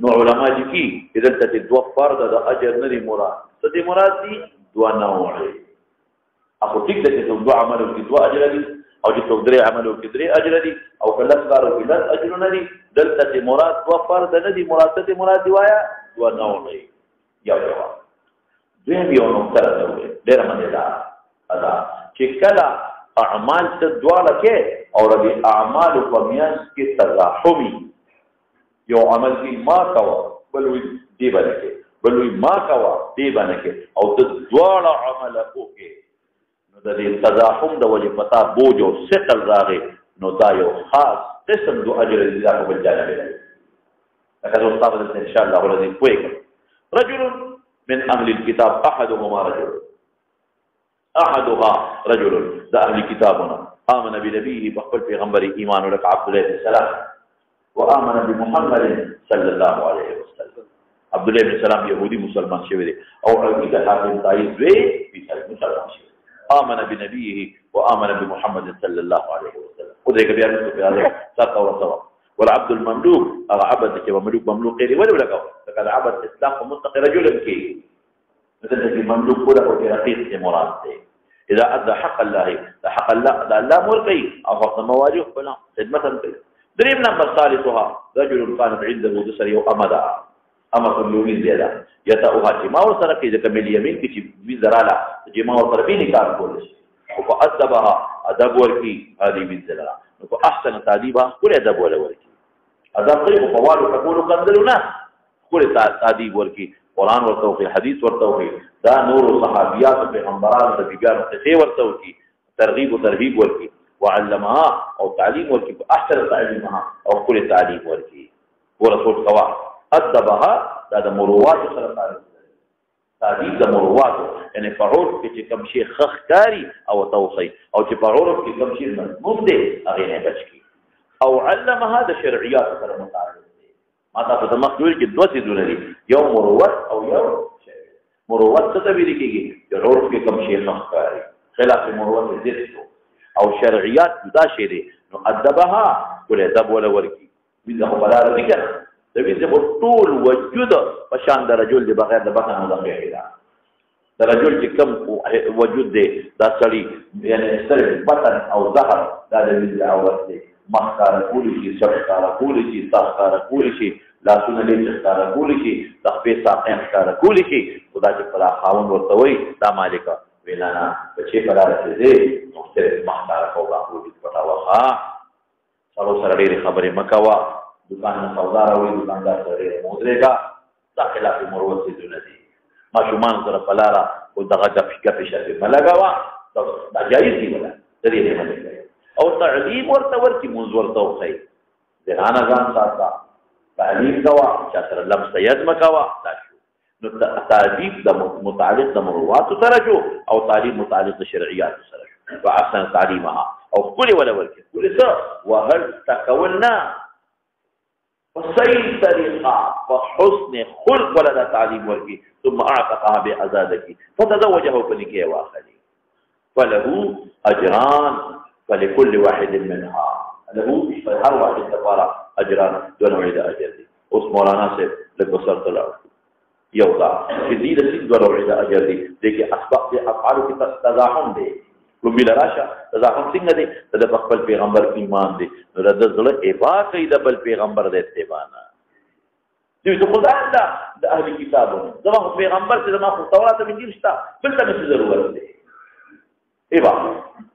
نو علماء دي کې اذا ته دوه فرض د اجر نه مراد څه دي مراد دي دوه نوع اخو ټیک ده چې دوه عمل وکړي دوه اجر دي او چې څو درې عمل وکړي درې اجر دي او کله کار وکړي لږ اجر نه دي دلته مراد دوه فرض نه دي مراد ته مراد دی وایا دوه نوع دی یو جواب دویم یو نقطه راوړي ډېر باندې دا ادا چې کله اعمال ته دواړه کې او د اعمال په میاس کې تزاحمي یو عمل کې ما کوا بل وی دی باندې بل وی ما کوا دی باندې او د دواړه عمل وکړي نو د دې تزاحم د وجه پتا بوج او ثقل راغی نو دا یو خاص قسم دو اجر دې په بل جانب دی لکه زه تاسو ته ان شاء الله ولې کوی رجل من اهل الكتاب احدها رجل ذا اهل كتابنا امن بنبيه بقبل پیغمبر ایمان ولك عبد الله بن سلام وامن بمحمد صلى الله عليه وسلم عبد الله بن سلام يهودي مسلمان شوی دی او عقیده حاکم تایید وی مسلمان شوی امن بنبيه وامن بمحمد صلى الله عليه وسلم خدای کبي ارسل په هغه ساته ورته والعبد المملوك عبد کې مملوك غیر ولا لګاو دا عبد اسلام متقي رجل کې مثل في مملوك ولا او رقيق مراد دی اذا ادى حق الله حق الله لا مرقي او مواجه فلا خدمه کوي دریم نمبر ثالثها رجل كانت عنده دسر يوم امدا اما كلوين زياده يتاوها جماع سره کې د کمل یمین کې چې وزراله جماع سره به نکاح کول شي او فادبها ادب ورکی هذه بالزلال نو احسن تاديبها كل ادب ولا ورکی ادب کوي په والو تقولوا قندلنا كل تاديب ورکی قران ورته او حديث ورته او دا نور صحابيات پیغمبرانو د بیانو ته ورته او ترغيب او ترهيب ورکی وعلمها او تعليم ورکی احسن تعليمها او كل تعليم ورکی ورسول قوا ادبها دا د مروات سره تعليم د مروات یعنی فعول کې کوم شي خخکاری او توصي او چې فعول کې کوم شي مضمون دي هغه نه بچي او علمها د شرعيات سره متعلق ما تاسو ته مخکې کې دوه څه دي یو مروت او یو شرعي مروت څه ته ویل کېږي چې عرف کې کوم شي خخکاری خلاف مروت دې او شرعيات دا شی دي نو ادبها ول ادب ولا ورکی بده بلار ذکر د دې ټول وجود په شان د رجل دی بغیر د بطن او د خیره د رجل چې کوم وجود دی دا سړی یعنی سره بطن او ظهر دا د دې عورت دی مخکاره کولی شي سړکاره کولی شي ساخکاره کولی شي لاسونه دې ښکاره کولی شي تخپې ساقین ښکاره کولی شي خدا چې په خاوند ورته وایي دا مالکه وینا نه بچې په لاره رسېدې نو صرف مخکاره کوه کولی پټاوه سړو سره ډېرې خبرې مه کوه دوکان نه سودا راوړي دوکاندار سره ډېرې مه ودرېږه دا خلاف مروت څیزونه دي ماشومان سره په لاره خو دغه ګپې شپې مه لګوه دا جایز دي ولا د دې نه منې او تعلیم ورته ورکړي مونځ ورته وښایي ځانه ځان ساته تعلیم کوه چا سره لمس ید مه کوه دا شو نو تعلیم د متعلق د مرواتو سره شو او تعلیم متعلق د شرعیاتو سره شو فاحسن تعلیمها او ښکلې وله ورکړي ښکلې څه وهل تکول نه په صحیح طریقه په حسن خلق وله دا تعلیم ورکړي ثم اعتقها بازاده کي فتزوجه په نکاح یې واخلي فله اجران فلكل واحد منها له هر واحد لپاره اجران دو نوعي د اجر دي اوس مولانا صاحب لږ بسر تلاو یو دا چې دې د دو نوعي د اجر دي دغه اسباب د افعالو کې تزاحم دي کومې لراشه تزاحم څنګه دي د خپل پیغمبر ایمان دي نو د زړه ابا کوي د بل پیغمبر د اتباع نه دوی خدای الله د اهل کتابونو زموږ پیغمبر چې زموږ تورات او انجیل شته بل څه ضرورت دي ایبا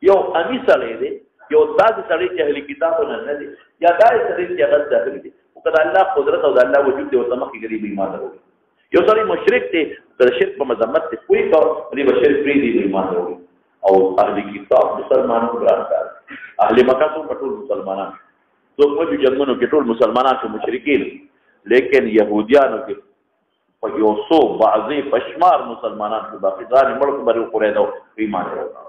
یو امی سړی دی یو داسې سړی چې اهل کتابونه نه دي یا داسې سړی چې هغه داخلي دي او که د الله قدرت او د الله وجود دی ورته مخکې ګري به ایمان راوړي یو سړی مشرک دی د شرک په مذمت دی کوی کو دې به شرک پرې دی ایمان راوړي او اهل کتاب مسلمانانو ګران کار اهل مکه ټول ټول مسلمانان څوک مو چې جنګونو کې ټول مسلمانان چې مشرکین لیکن يهوديانو کې په یو څو بعضي پشمار مسلمانان په باقي ځان ملک باندې قریدو ایمان راوړي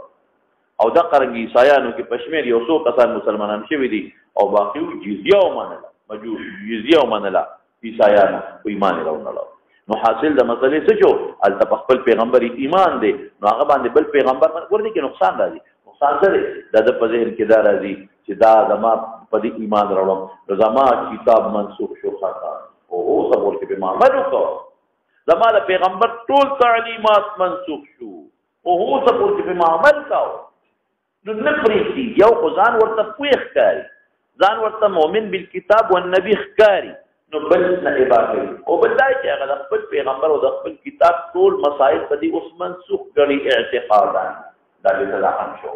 او دا قرنګي عیسایانو کې پښمیر یو څو کسان مسلمانان شوي دي او باقي جزیه ومنله مجوس جزیه ومنله عیسایانو په ایمان راوړل نو حاصل د مسلې څه شو الته په خپل پیغمبر ایمان دی نو هغه باندې بل پیغمبر ورته کې نقصان راځي نقصان څه د په ذهن کې دا راځي چې دا زما په دې ایمان راوړم نو زما کتاب منسوخ شو خطا او صبر کې به معاملې وکړو زما د پیغمبر ټول تعلیمات منسوخ شو او صبر کې به معاملې وکړو نو نه پرېږدي یو خو ځان ورته پوه ښکاري ځان ورته مؤمن بالکتاب والنبي ښکاري نو بل نه ابا کوي او بل دا چې هغه د خپل پیغمبر او د خپل کتاب ټول مسایل په دې اوس منسوخ کړي اعتقادان دا دې تلاحم شو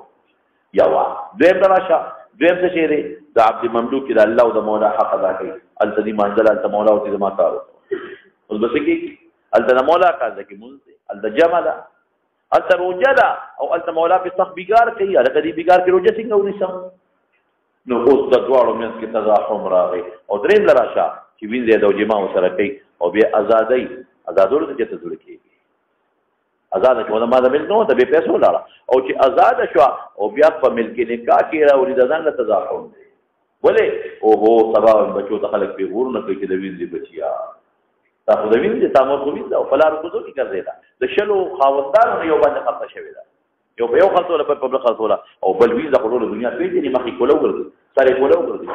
یوا دویم راشه دویم څه شی دی د عبد مملوک د الله او د مولا حق ادا کوي الذي منزل انت مولا او دې ما کارو اوس بس کې الذي مولا کار ځکه مونږ الذي جمل الته روجه ده او الته مولا په صح بیګار کوي الته دې بیګار کې روجه څنګه ونیسم نو اوس د دواړو منځ کې تزاحم راغی او دریم لراشه چې وینځي د جما سره کوي او بیا ازادۍ ازادول څه ته جوړ کیږي آزاد شو د ما د ملک نو د به پیسو لاړه او چې آزاد شو او بیا په ملک نکاح کې راوړي د ځان له تزاحم دی ولې او هو سبا بچو ته خلک په ور نه کوي چې د وینځي بچیا تاسو د وینځي تاسو خو وینځي او فلار کوزو کې ګرځي دا د شلو خاوندانو یو باندې خطا شوی دا یو په یو خلطوله په بل خلطوله او بل وینځه په ټول دنیا کې دې مخې کوله ورغلي سره کوله ورغلي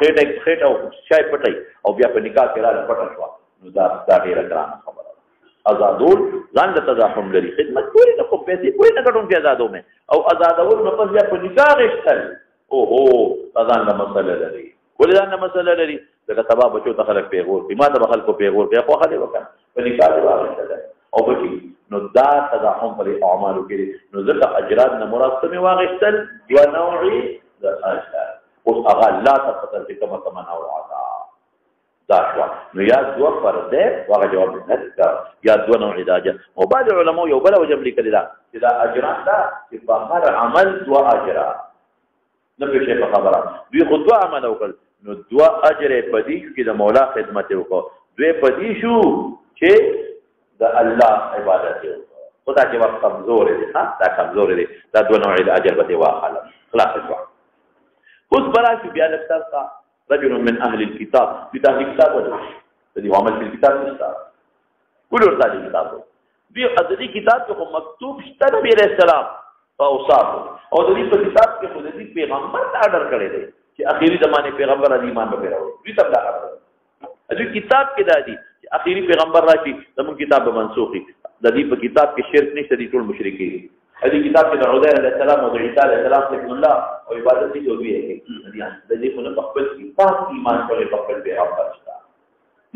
خېټه او شای پټي او بیا په نکاح کې راځي پټه شو نو دا ډیره ګرانه خبره آزادول ځان د تزاحم لري خدمت کوي نه کو پیسې کوي نه ګټون کې آزادو مې او آزادول نو پس بیا په نکاح غشتل او هو ځان د مسله لري ولې ځان د مسله لري دا سبب بچو ته خلک پیغور کی ما ته خلکو پیغور کې خو خلک وکړه په نکاح راغلی او بچي نو دا تزاحم پر اعمالو کې نو ځکه اجرات نه مراد څه واغشتل یو نوعي د اجر اوس هغه لا تفضل کما تمنا او عطا دا شو نو یا دو پر دې واغه جواب نه یا دو نوعي د اجر او بعض علماء یو بل وجه لیکل دا چې دا اجرات دا چې په هر عمل دو اجر نه په شی په خبره دوی خو دو عمل وکړ نو دو اجر په دې کې د مولا خدمت وکړو دوی په دې شو چې د الله عبادت وکړو خدای چې وخت کمزور دي ها دا کمزور دي دا دوه نوع د اجر به واخله خلاص شو اوس براشي بیا لکتر کا رجل من اهل الكتاب بتاع الكتاب ولا دي عمل في الكتاب نشتا ټول ورته دي کتاب دی ازلی کتاب کې مکتوب شته نبی عليه السلام او صاحب او د دې په کتاب کې خو د پیغمبر ته آرډر کړی دی چې اخیری زمانه پیغمبر علی ایمان به راوړي دوی تم دا آرډر د کتاب کې دادی چې اخیری پیغمبر راشي زموږ کتاب به منسوخي د دې په کتاب کې شرک نشته دي ټول مشرکین هذه كتاب کې د عزير عليه السلام او د عيسى عليه السلام ذکر الله او عبادت دي جوړ وي د دې په خپل کتاب ایمان کولې په خپل پیغمبر شته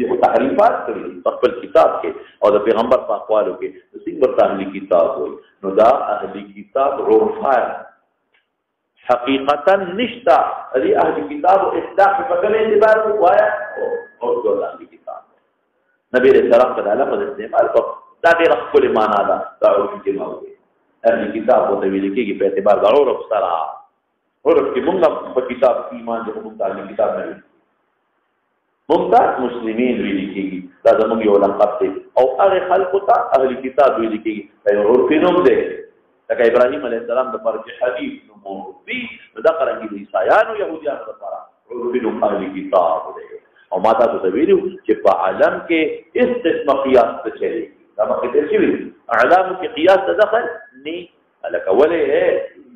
دي تحریفات کړي په خپل کتاب کې او د پیغمبر په اقوالو کې څنګه ورته اهلي کتاب وي نو دا اهلي کتاب عرفا حقیقتا نشتا دې اهلي کتاب او اصلاح په کوم اعتبار وایا او د اهلي کتاب نبی رسول الله صلی الله علیه وسلم استعمال کو دا ډېر خپل معنا ده دا عرفي جمع وي اهل کتاب او د ویل کېږي په اعتبار د عرف سره عرف کې موږ په کتاب ایمان د حکم تعالی کتاب نه موږ مسلمانین ویل کېږي دا زموږ یو لقب دی او هغه خلکو ته اهل کتاب ویل کېږي دا عرف نوم دی لکه ابراهیم علیه السلام د فرج حبیب نوم دی دا قرانګي د عیسایانو يهوديانو لپاره عرف نوم اهل کتاب دی او ما تاسو ته ویلو چې په عالم کې استثناء قیاس څه چي دا مخکې شي اعلام کې قیاس تدخل ني لکه ولې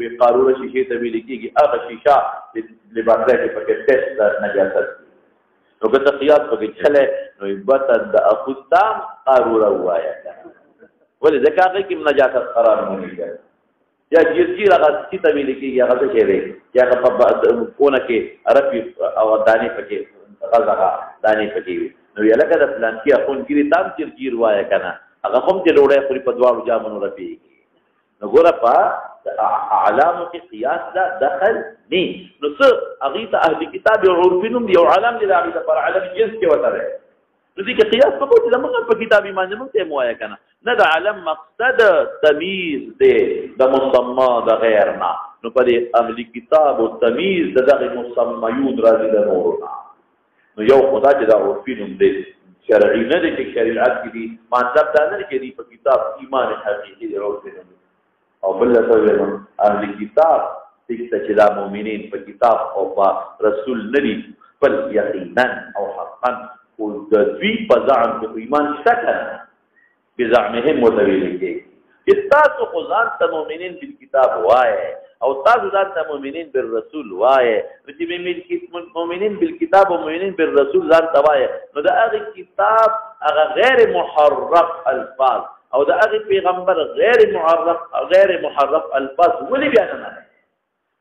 به قاروره شیشه ته ویل کېږي هغه شیشه لباسه کې پکې ټیسټ نجاست نو که قیاس پکې چله نو عبادت د اخستام قاروره وایا ولې ځکه هغه کې نجاست قرار نه لري یا جرجیر هغه چې ته ویل کېږي هغه څه دی چې هغه په کونه کې عربي او دانې پکې غزا دانې پکې نو یې لکه د پلان کې اخون کې تام جرجیر وایا کنه هغه هم چې ډوړې خوري په دواړو جامونو رپیږي نو ګوره په اعلامو کې قیاس دا دخل نه نو څه هغه ته اهل کتاب او عرفینم دی او علم دی هغه پر علم جنس کې وته نو دې کې قیاس په کوم ځای موږ په کتابي باندې موږ ته موایا کنه نه د علم مقصد تمیز دی د مسما د غیر نه نو په اهل کتاب او تمیز دغه مسمیون راځي د نورنا نو یو خدا چې دا عرفینم دی شرعي نه دي چې شریعت کې دي مطلب دا نه چې دي په کتاب ایمان حقيقي دی او بل څه ویل اهل کتاب چې دا مؤمنین په کتاب او په رسول نه دي بل یقینا او حقا او د دوی په ځان کې ایمان شته بزعمهم متویل کې تاسو خو ځان ته مؤمنین په کتاب وایي او تاسو ځان ته مؤمنین بالرسول وایي چې مؤمنین بالکتاب او مؤمنین بالرسول ځان ته وایي نو دا هغه کتاب هغه غیر محرف الفاظ او دا هغه پیغمبر غیر محرف الفاظ ولې بیان نه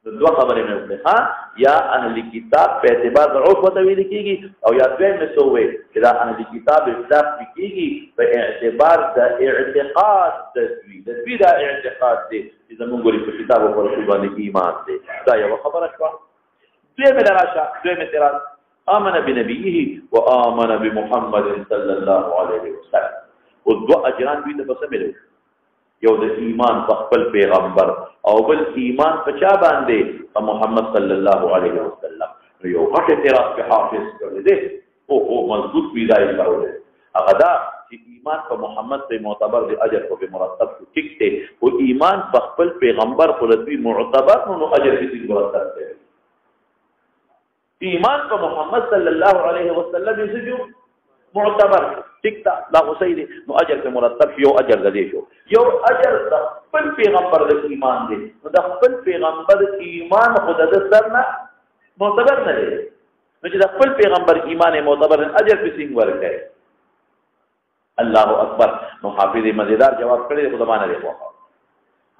دوه خبرې مې وکړه ها یا اهل کتاب په اعتبار د عرف وتویل کېږي او یا دوی مې سوې چې دا اهل کتاب اصلاح کېږي په اعتبار د اعتقاد د دوی دا اعتقاد دی چې زمونږ په کتاب او په رسول باندې ایمان دی دا یو خبره شوه دوی مې راشه دوی مې تراز آمن بنبيه وآمن بمحمد صلى الله عليه وسلم او دو اجران دوی ته بس ملو یو د ایمان په خپل پیغمبر او بل ایمان په چا باندې په محمد صلی الله علیه وسلم یو غټ اعتراض په حافظ کړی دی او مضبوط ویدای کړو هغه دا چې ایمان په محمد ته معتبر دی اجر په مرتب ټیک دی او ایمان په خپل پیغمبر خو دوی معتبر نو اجر دې مرتب دی ایمان په محمد صلی الله علیه وسلم یې معتبر ټیک دا لا حسین نو اجر په مرتب یو اجر دې شو یو اجر د خپل پیغمبر د ایمان دی نو د خپل پیغمبر ایمان خود د سرنا معتبر نه دی نو چې د خپل پیغمبر ایمان معتبر اجر په څنګه ورکړي الله اکبر نو حافظ مزیدار جواب کړی په زمانه دی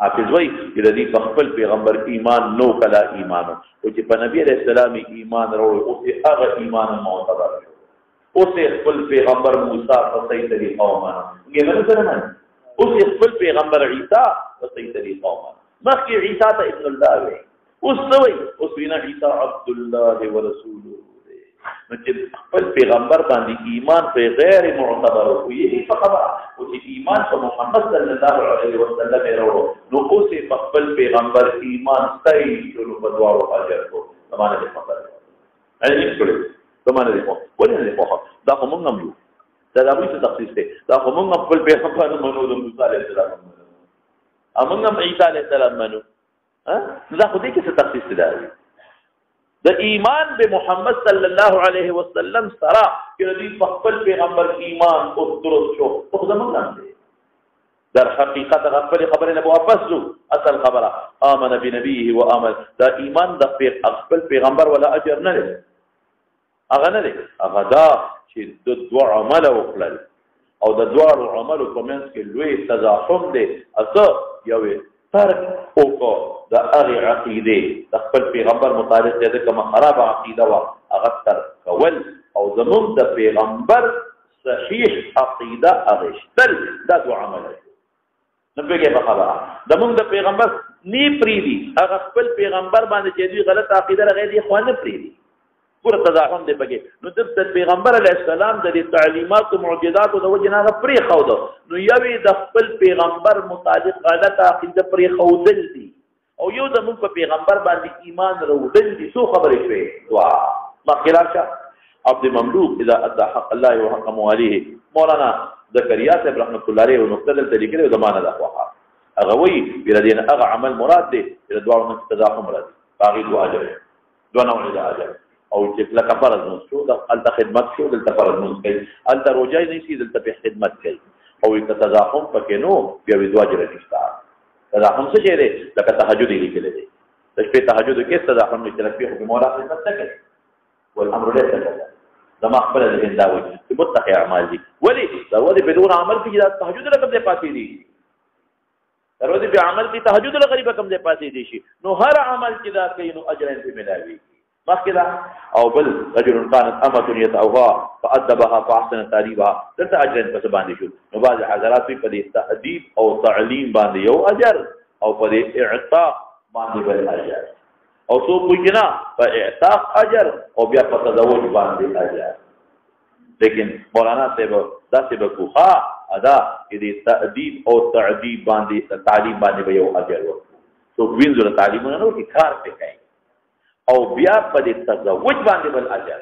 حافظ وای چې د دې خپل پیغمبر ایمان نو کلا ایمان او چې په نبی علیہ السلام ایمان وروړي او هغه ایمان معتبر اوس خپل پیغمبر موسی په صحیح طریقه ومانه ګمنه سره نه اوس خپل پیغمبر عیسی په صحیح طریقه ومانه مخکې عیسی ته ابن الله وي اوس وی اوس وینا عیسی عبد الله ورسوله نو چې خپل پیغمبر باندې ایمان په غیر معتبر او یې په خبره او چې ایمان په محمد صلی الله علیه وسلم وروړو نو اوس په خپل پیغمبر ایمان صحیح شروع په دواړو اجر کو زمانه په خبره اې کړو زمانه دی په ولې نه په دا کوم نوم یو دا د ابو تخصیص دی دا کوم خپل پیغمبر منو د موسی علیه السلام امنګ عیسی علیه السلام منو ها دا خو دې کې څه تخصیص دی د ایمان به محمد صلی الله علیه وسلم سره چې دې خپل پیغمبر ایمان او درست شو خو زمونږ نه دی در حقیقت خپل خبره نه واپس شو اصل خبره آمن بنبيه وآمن دا ایمان د خپل پیغمبر ولا اجر نه لري هغه نه دی هغه دا چې د دوه عمل وکړل او د دوه عملو په منځ کې لوی تزاحم دی اته یو ترک وکړو د هغې عقیدې د خپل پیغمبر مطابق چې د کومه خرابه عقیده وه هغه ترک کول او زموږ د پیغمبر صحیح عقیده اغېستل دا دوه عمله دي نه پوهېږې په خبره زموږ د پیغمبر نی پرېږدي هغه خپل پیغمبر باندې چې دوی غلطه عقیده لري دي خو نه پرېږدي پوره تضاحم دی پکې نو د پیغمبر علیه السلام د دې تعلیماتو معجزاتو د وجې نه هغه پرېښوده نو یو یې د خپل پیغمبر مطابق غلطه عقیده پرېښودل دي او یو زموږ په پیغمبر باندې ایمان راوړل دي څو خبرې شوې دعا مخکې راشه عبد مملوک اذا ادى حق الله وحق مواليه مولانا زكريا صاحب رحمه الله عليه مختلف طریقې له زمانه د اخوها هغه وی بیر دین هغه عمل مراد دی چې دوه من تضاحم راځي باغی دوه اجر دوه نوع د اجر او چې لکه فرض نو شو د خدمت شو د فرض نو کوي ال روجای نه شي د خدمت کوي او که تضاحم پکې نو بیا دوه اجر نشته تضاحم څه دی لکه تهجد لیکل دي د شپې تهجد کې تضاحم نشته لکه په مولا خدمت کوي والامر ليس كذا زما خپل ذهن دا وایي چې متقي اعمال دي ولې ضروري بدون عمل کې دا تهجد لکه دې پاتې دي ضروري به عمل کې تهجد لکه غریبه کم دې پاتې دي شي نو هر عمل کې دا کوي نو اجر یې ملاوي مخکې او بل رجل كانت امه يتعوها فادبها فاحسن تاديبها دلته اجر په باندې شو نو بعض حضرات په دې تاديب او تعلیم باندې یو اجر او په دې اعطاء باندې بل اجر او څو پوښتنه په اعتاق اجر او بیا په تزوج باندې اجر لیکن مولانا صاحب دا صاحب کوه ادا دې تادیب او تعذیب باندې تعلیم باندې به یو اجر ورکړو څو وینځو تعلیمونه نو کې کار کوي او بیا په دې تزوج باندې بل اجر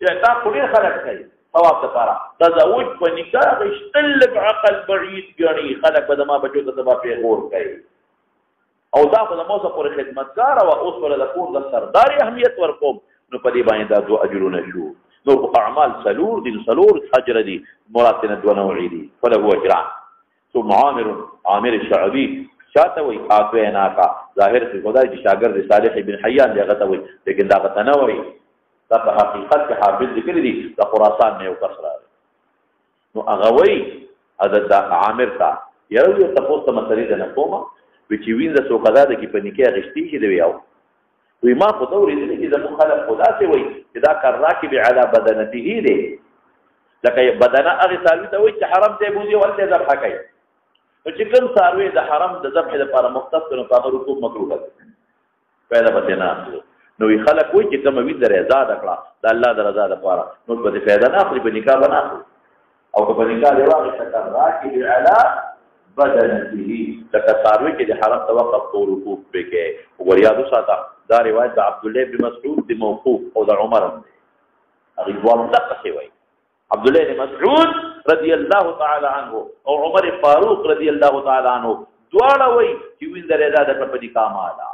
اعتاق ډېر خلک کوي ثواب لپاره تزوج په نکاح غشتل بعقل بعید غني خلک به ما بچو ته سبا پیغور کوي او دا په موسه پورې خدمتګار او اوس ول د کور د سردار اهمیت ورکوم نو په دې باندې دا دوه اجرونه شو نو اعمال سلور دي سلور اجر دي مراتب دوه نوعي دي فله اجران ثم عامر الشعبي شاته وي اعطينا کا ظاهر سے خدای چې شاګرد صالح بن حيان دی هغه وي لیکن دا غته نه وي دا په حقیقت کې حافظ ذکر دي د خراسان نه یو کسره نو هغه وي حضرت عامر تا یو تاسو ته مسلې نه کومه چې وینځه سو قضا د کې په نکاح غشتي شي دی یو وی ما خو دوري دي چې د مخالف خدا سي وي چې دا کار راکب علی بدنته دی لکه بدنه هغه سالوي ته وي چې حرام ته بوزي ولته ذبح کوي چې کوم ساروي د حرام د ذبح لپاره مختص نو په رکوب مکروه ده پیدا پته نه نو وی خلک وي چې کوم وینځه رضا کړه د الله د رضا لپاره نو په دې پیدا نه اخلي په نکاح بنا او په نکاح دی واغ شکر راکب علی بدنته لکه ساروي چې د حرام توقف کو رکوب پکې وریاض ساته دا روایت د عبد الله بن مسعود د موقوف او د عمر هغه دوه متقسي وي عبد الله بن مسعود رضی الله تعالی عنه او عمر فاروق رضی الله تعالی عنه دواړه وي چې وینځه رضا د په نکاح مالا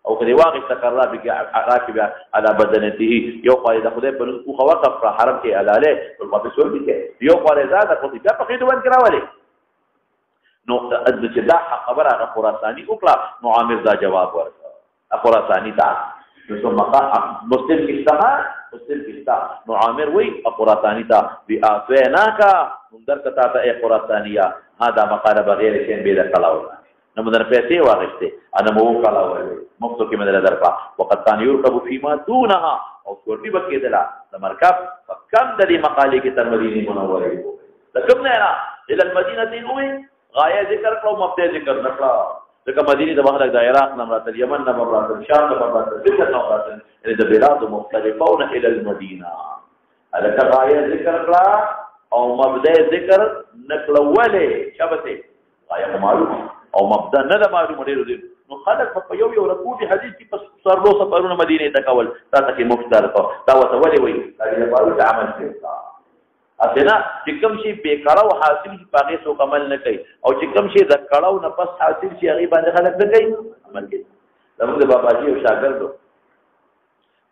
او کله واقع تکرار به راکب علی بدنته یو قال د خدای په نوم خو وقف حرم کې علاله او په سور کې یو قال زاد په دې په خېټه ون کراولې نو چې دا خبره هغه خراساني وکړه نو عامر دا جواب ورکړ خراساني دا نو ثم مسلم کیستا نو عامر وی خراساني دا بیاعطیناک مندر کتا ته خراسانیه هذا مقاله بغیر شین به کلاو نو مدر پیسې واغشته انا مو کلاو مفتو کې مدر درکا وقت ثاني يركب فيما دونها او وربي بکیدلا د مرکب کم د دې مقالې کې تر مدینه منوره ده کوم نه الى المدینه وی غایه ذکر کړو مبدا ذکر نکړه لکه مدینه د مخرج د عراق نه مراد یمن نه مراد شام نه مراد ذکر نه مراد د بلاد مختلفون الى المدینه الکه غایه ذکر کړه او مبدا ذکر نکړه ولې شبته غایه معلوم او مبدا نه معلوم ډیر دي نو خلک په یو رکوع حدیث کې په سرلو سفرونه مدینه ته کول تاسو کې مفتر دا وته ولې وي دا لپاره عمل کوي اسنه چې کوم شي بیکاره او حاصل شي پاګه سو عمل نه کوي او چې کوم شي د کړهو نه پس حاصل شي هغه باندې خلک نه کوي عمل کوي زموږ بابا جی او شاګرد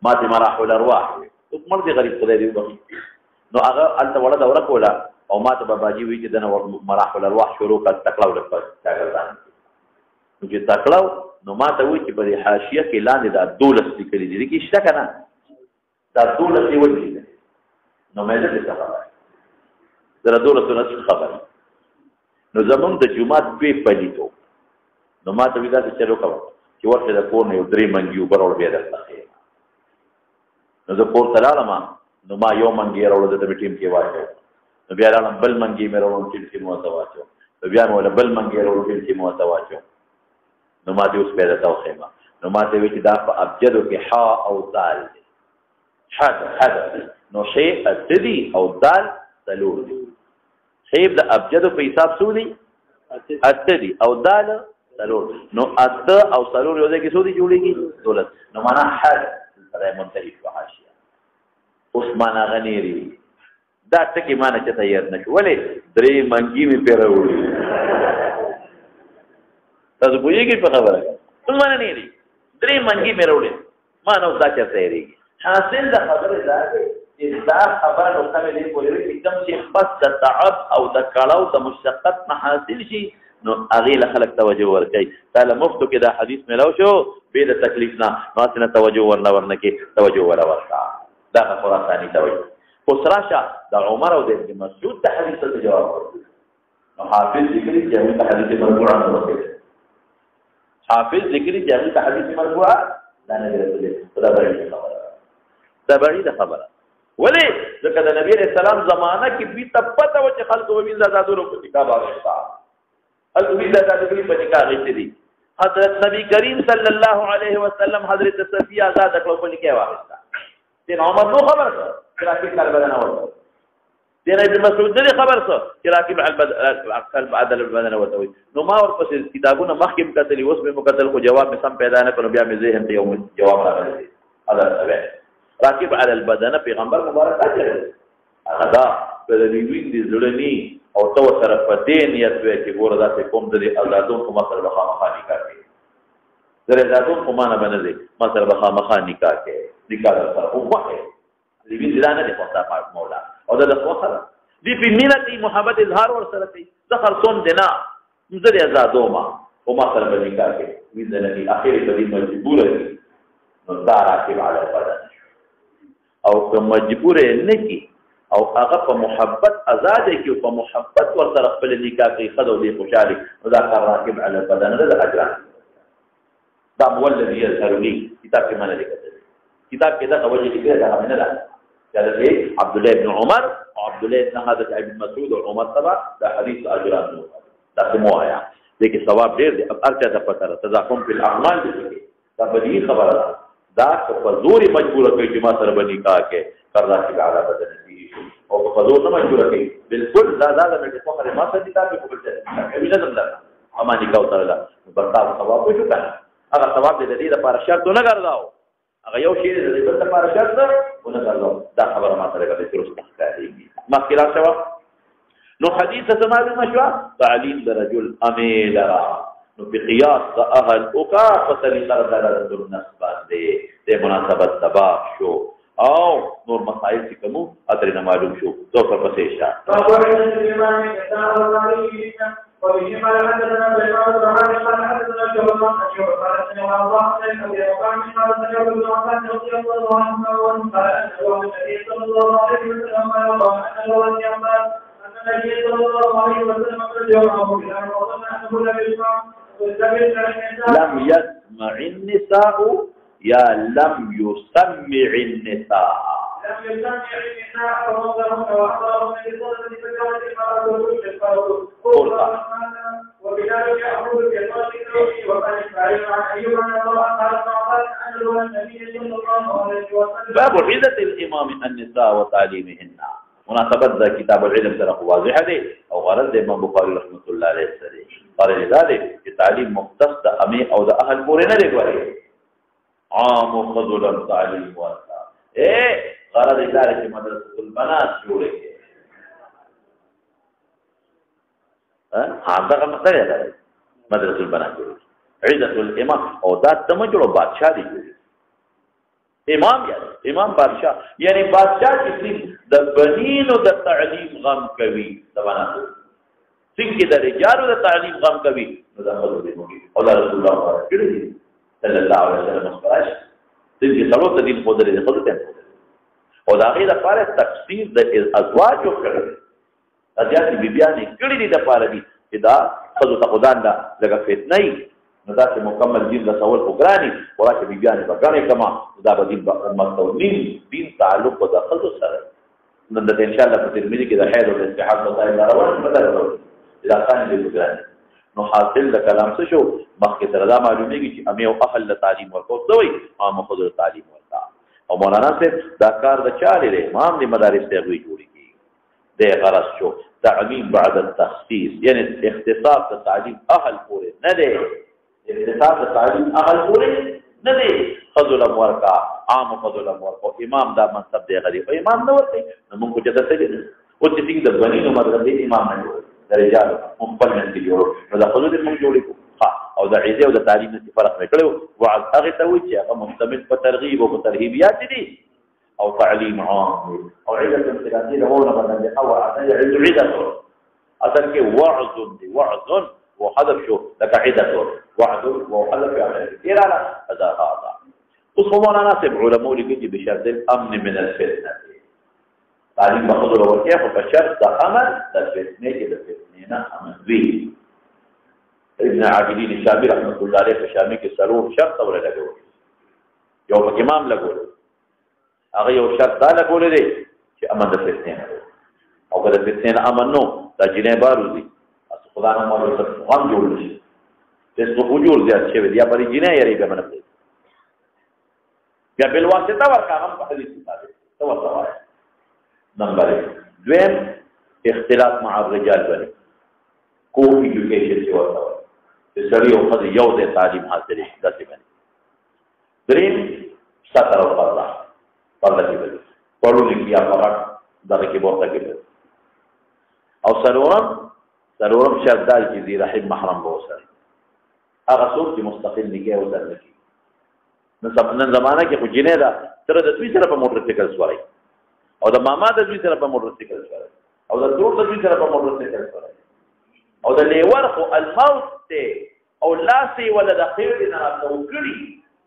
ما دې مراحل الارواح اوس مرګ غریب خدای دې وبخي نو هغه انت ولا دوره کوله او ما ته بابا جی وی چې دنه مراحل الارواح شروع کړ تکلاو لپاره شاګردان نو چې تکلاو نو ما ته وی چې په حاشیه کې لاندې دا دولس لیکلي دي کې شته کنه دا دولس یې وایي نو مې دې څه خبره زره دولس نه خبره نو زمونږ د جمعات په پلیتو نو ما ته ودا چې چلو کوم چې ورته د کور نه یو 3 منګي وبرول بیا درته نو زه کور ته لاړم نو ما یو منګي راوړل د ټیم کې واچو نو بیا لاړم بل منګي مې راوړل ټیم کې مو ته واچو نو بیا مو بل منګي راوړل ټیم کې مو ته واچو نو ما دې اوس پیدا تاو خیمه نو ما ته وی چې دا په ابجدو کې حا او دال حد نو شی اتدی او دال تلور دي شی د ابجدو په حساب سودی اتدی او دال تلور نو ات او تلور یو ځای کې سودی جوړیږي دولت نو معنا حد سره منتهی فحاشیه اوس معنا غنیری دا ټکی معنا چې تیار نشو ولې درې منګي می پیروړي تاسو پوهیږئ په خبره څه معنا نه دی درې منګي می پیروړي معنا دا چې تیاری حاصل د خبره دا چې دا خبره نو کومه دی پوهیږي چې کوم چې بس د تعب او د کړهو د مشقت نه حاصل شي نو هغه له خلک توجه ورکړي تعالی مفتو کې دا حدیث ملو شو به د تکلیف نه ماسنه توجه ورنه کې توجه ورکړه دا خراساني توجه اوس راشه د عمر او د ابن مسعود د حدیث ته جواب ورکړي نو حافظ ذکر چې د حدیث مرفوعه نه ورکړي حافظ ذکر چې د حدیث مرفوعه دا نه ورکړي دا بعید خبره ولې ځکه د نبی رسول الله زمانہ کې به تپته و چې خلکو وین زادو په نکاح باندې الوی زادو په نکاح غوښتي حضرت نبی کریم صلی الله علیه وسلم حضرت صفیہ آزاد کړو په نکاح واغستا دین عمر نو خبر چې راکب بدن اورته دین ابن مسعود دې خبر څه چې راکب عدل بدن اورته نو ما ورپسې کتابونه مخکې کتلې اوس به مکتل خو جواب مې سم پیدا نه کړو بیا مې ذهن ته یو جواب راغلی هذا راکب عدل بدن پیغمبر مبارک اجر هغه دا په دې وین دي ځړنی او تو سره په دې نیت وي چې ګوره دا کوم د آزادون په مسله بخامخا نکاح کوي زره آزادون په معنا باندې مسله بخامخا نکاح کوي نکاح سره او وخت دې وی ځلانه د خپل پاک مولا او د خپل دې په مینه محبت اظهار ور سره کوي ځخر څون دینا زره آزادو ما او مسله باندې نکاح کوي وی ځلې اخر په دې مجبور دي نو دا راکب علی بدن او که مجبور نه کی او هغه په محبت آزاد کی او په محبت ورته خپل نکاح کوي خدو دې خوشالي نو دا کار راکب علی بدن د اجر دا مولد یذرنی کتاب کې معنی لیکل کتاب کې دا توجه کړه دا نه ده چې عبد الله بن عمر او عبد الله بن حضرت ابن مسعود او عمر تبع دا حدیث اجرات دا کومه آیا دې کې ثواب ډېر دی اب ارچا ته پته تضافم په الاعمال دي دا بدی خبره دا په زور مجبور کوي چې ما سره باندې کا کې قرضا کې علا بدن دي او په زور نه مجبور کوي بالکل دا مې په خبره ما سره دي تا په کوم ځای کې نه زمدا اما نکاح تعالی برتاو ثواب وشو کنه هغه ثواب دې لپاره شرط نه ګرځاو هغه یو شی دې لپاره شرط نه ګرځاو دا خبره ما سره کوي درست ښکاري ما خلاف شو نو حدیث سماوي مشوا تعلیم درجل امیلرا نو په قیاس د اهل اوکا فصلی قرار د نسبت دې مناسبت تبا شو او نور مسائل چې کوم اترې معلوم شو تو په پسې شه وبه قال حدثنا سليمان بن حرب قال حدثنا شعبة عن شعبة قال سمع الله عليه وقال قال سمع ابن عباس رضي الله عنه قال انه النبي صلى الله عليه وسلم قال انه اليمن ان النبي صلى الله عليه وسلم قد جاءه الى وظن انه لم يسمع لم يسمع النساء يا لم يسمع النساء لم يسمع النساء فوضعهم واحضرهم من صلاه الفجر وبذلك أقول في صلاة وقال إسماعيل عن أيوب أن الله قال أنه النبي صلى الله عليه وسلم باب عزة الإمام النساء وتعليمهن مناسبت ذا كتاب العلم سرق واضح دي او غرض د امام بخاری رحمۃ اللہ علیہ السلام قال لذلك تعلیم مختص د امی او د اهل پورې نه دی کوي عام خذل تعلیم ورته غرض دار چې مدرسه البنات جوړه کړي دا کوم څه دی مدرسه البنات جوړه عزت الامام او دا تم جوړو بادشاہ دی امام یعنی امام بادشاہ یعنی بادشاہ چې د بنینو د تعلیم غم کوي د بناتو څنګه د رجالو د تعلیم غم کوي نو دا خبره دی او دا رسول الله صلی الله علیه وسلم مخبرش څنګه څلور د دین په درې خبره ده او دا غیر لپاره تفسیر د ازواج او کړي ازیات بیبیانې کړي دي د لپاره دي چې دا خود ته خدان دا لږه فتنه نو دا چې مکمل دین رسول خو ګراني ورا چې بیبیانې به ګڼې کما دا به دین به امت ته نیم دین تعلق به د ښځو سره نن د انشاءالله په ترمذي کې د حیض او د استحاض مسایل راوړل بدل راوړل دا ثاني دی ګراني نو حاصل د کلام څه شو مخکې تر دا معلومیږي چې امي او اهل له تعلیم ورکو دوی عام خود تعلیم ورکا او مولانا صاحب دا کار د چا لري امام د مدارس ته وی جوړیږي د غرض شو تعمیم بعد التخصیص یعنی اختصاص د تعلیم اهل پورې نه دی اختصاص د تعلیم اهل پورې نه دی فضل ورکا عام فضل ورکا امام دا منصب دی غریب امام نه ورته نو موږ چې درته دي او چې څنګه د بنینو مدرسې امام نه جوړ درجات مخبل من کې جوړو نو دا حدود موږ جوړې کو او د عیزه او د تعلیم څخه فرق نه کړو وعظ هغه ته وایي چې هغه مستمل په ترغیب او ترهیبیات دي او تعلیم عام او عیزه انفرادي له هو نه بدل او عیزه اصل کې وعظ دي وعظ وحذف شو لك عیزه وعظ وحذف يعني لا هذا هذا وصومنا ناس علماء لقيت بشرط الامن من الفتنه تعلیم بخضر ورکیه خو په شرط د امن د فتنې کې د فتنې نه امن وي ابن عابدین شامی رحمت الله علیه په شامی کې څلور شرط ولګول یو په امام لګول هغه یو شرط دا لګول دی چې امن د فتنې نه او که د فتنې نه امن نو دا جنې باروزي اس خدا نه مو څه هم جوړ شي چې څو جوړ ځي چې بیا پرې جنې یې به منه بیا بل واسطه ورکا هم په حدیث ثابت تو وایي نمبر 1 دویم اختلاط مع الرجال بني کو ایجوکیشن چې ورته وایي چې سړی او ښځه یو ځای تعلیم حاصلې شي داسې بني دریم ستر او پرده کې بني پړو لیکي یا فرق دغه کې ورته کې او څلورم شرط دا چې ذی رحم محرم به وسره هغه څوک چې مستقل نگاه وسره کوي نن زمانہ کې خو جنې دا تر د دوی سره په موټر سایکل سواري او د ماما د دوی سره په موټر سایکل سره او د ټول د دوی سره په موټر سایکل سره او د لیور خو الموت ته او لاسي ولا د خیر نه راوګړي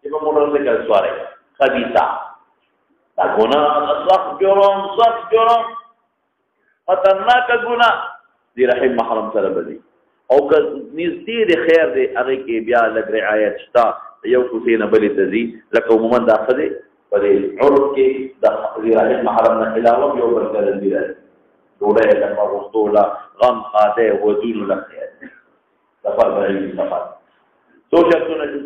چې په موټر سایکل سواري خبيثه دا ګناه صح جرم خطرناک ګناه دی رحم محرم سره بدی او که نږدې د خیر دی هغه کې بیا لږ رعایت شته یو کوټې نه بلې ته ځي لکه عموما دا ښځې په دې عرف کې د رحم محرم نه علاوه یو بل کله دی ډوډۍ یې لکه غوښتوله غم خاده ودونو لکه سفر بهري سفر څو شرطونه دي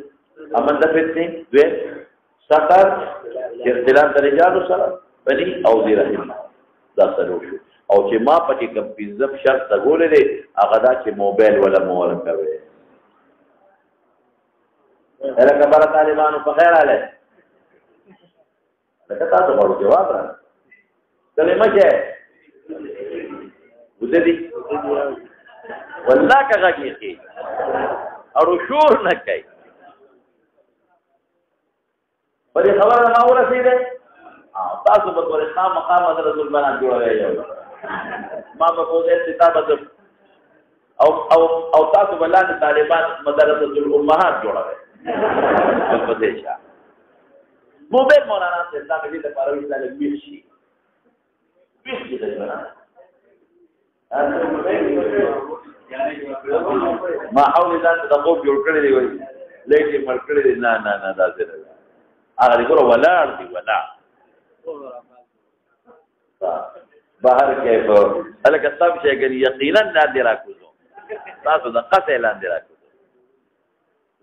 امن د فتنې دویم ستر اختلاط د رجالو سره بني او ذی رحم دا څلور شو او چې ما پکې کوم پنځم شرط څګولې دی هغه دا چې موبایل ولا مو ورکوي هغه خبره طالبانو په خیر اله لکه تاسو ورو جواب را کلمه کې ودې والله کغه کې او شور نه کوي پرې خبره نه ورسېده تاسو په ورې خام مقام حضرت رسول باندې جوړوي ما په کوزه کتابه او تاسو بلانه طالبان مدرسه الامهات جوړوي په دې ښه موبایل مولانا سے دا دې ته پاره ویل کېږي بیخي دې نه ما حاول ځان ته خوب جوړ کړی دی وای لکه مړ کړی دی نه دا څه نه هغه دې ګورو ولاړ دی ولاړ بهر کې په الکه تاسو چې ګنې یقینا نادر راکوزو تاسو د قصې لاندې راکوزو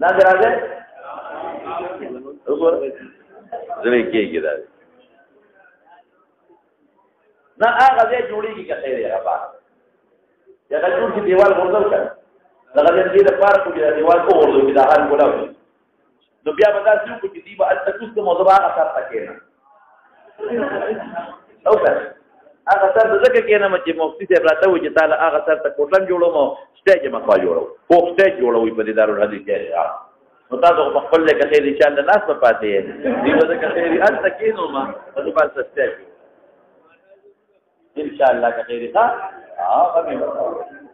نادر راځي وګوره زمي کېږي دا نه هغه دې جوړیږي که خیر یې غواړي یا جوړ چې دیوال ورځو کړه دا دې د پاره کې دیوال کو ورځو کې دا حال کولاوي نو بیا به تاسو کو چې دی به تاسو ته موضوع هغه سره تکینه او څه هغه سره ځکه کېنه چې مفتي ته راته و چې تعالی هغه سره ته کوټن جوړوم سټیج مخوا جوړو خو سټیج جوړوي په دې دارالحدیث کې نو تاسو په خپل کې خیر ان شاء الله ناس په پاتې دی به ځکه خیر ان تکینو ما په بل سټیج ان شاء الله که خیر ښه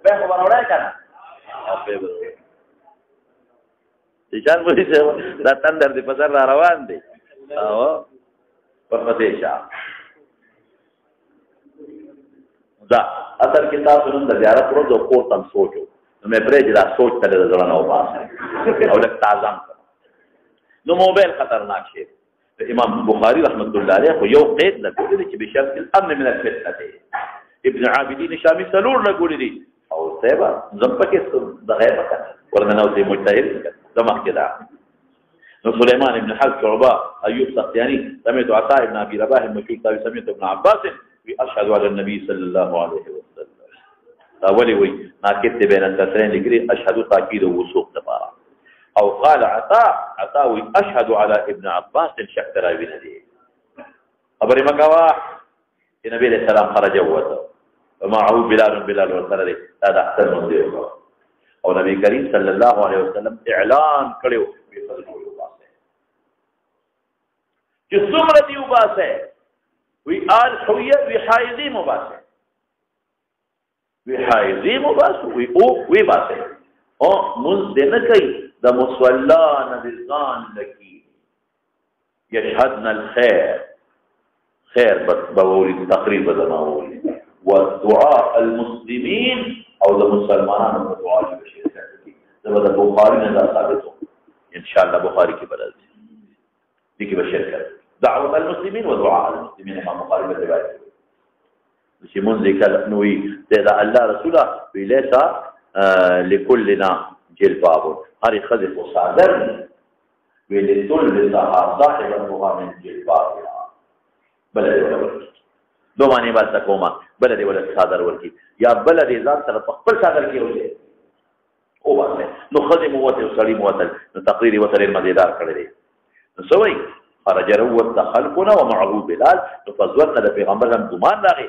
به خبر اورای کنه ځان وایي چې دا تندر دی په سر را روان دی او په پدې شه دا اثر کې تاسو نن د زیارت ورځ او کو تم سوچو نو مې پرې دا سوچ ته د ځلانو واسه او لك تعظم نو موبایل خطرناک شي امام بخاری رحمت الله علیه خو یو قید لګولې چې بشرط الامن من الفتنه ابن عابدین شامی سلور لګولې دي او سیبا زمپکه د غیبه ورنه نو دې مجتهد زما کده نو سليمان بن حرب شعبة أيوب سختياني سمعت عطاء بن أبي رباح المشهور تابع سمعت ابن عباس أشهد على النبي صلى الله عليه وسلم أولي وي ناكدت بين التسرين لقري أشهد تأكيد ووثوق تبارا أو قال عطاء أشهد على ابن عباس شك راوي ندي خبر مكوا النبي عليه السلام خرج ووته ومعه بلال وسره هذا أحسن من ذلك او نبی کریم صلی الله علیه وسلم اعلان کړو چې څومره دی وباسه وی آل حویه وی حایزی مباسه وی حایزی مباسه وی او وی باسه او منځ دې نه کوي د مصلا نبیان لکی یشهدنا الخير خیر بولی تقریبا دماولی والدعاء المسلمين او د مسلمانانو په دعا کې شرکت کوي دا د بخاری نه ثابت ان شاء الله بخاری کې بدل دي کې شرکت دعوه المسلمين ودعاء المسلمين امام بخاری په روایت چې مونږ ذکر نوې دا الله رسوله ویلتا لكلنا جلباب هر خذ صادر ولكل صاحب المغامن جلباب بل دو معنی بات کوما بل دې ول صادر ورکی یا بل دې ځان سره خپل صادر کې وځي او باندې نو خدمت وته سړی موتل نو تقریر وته مزیدار کړی دی نو سوي خرج رو دخلنا ومعه بلال فزورنا د پیغمبر هم ګمان راغی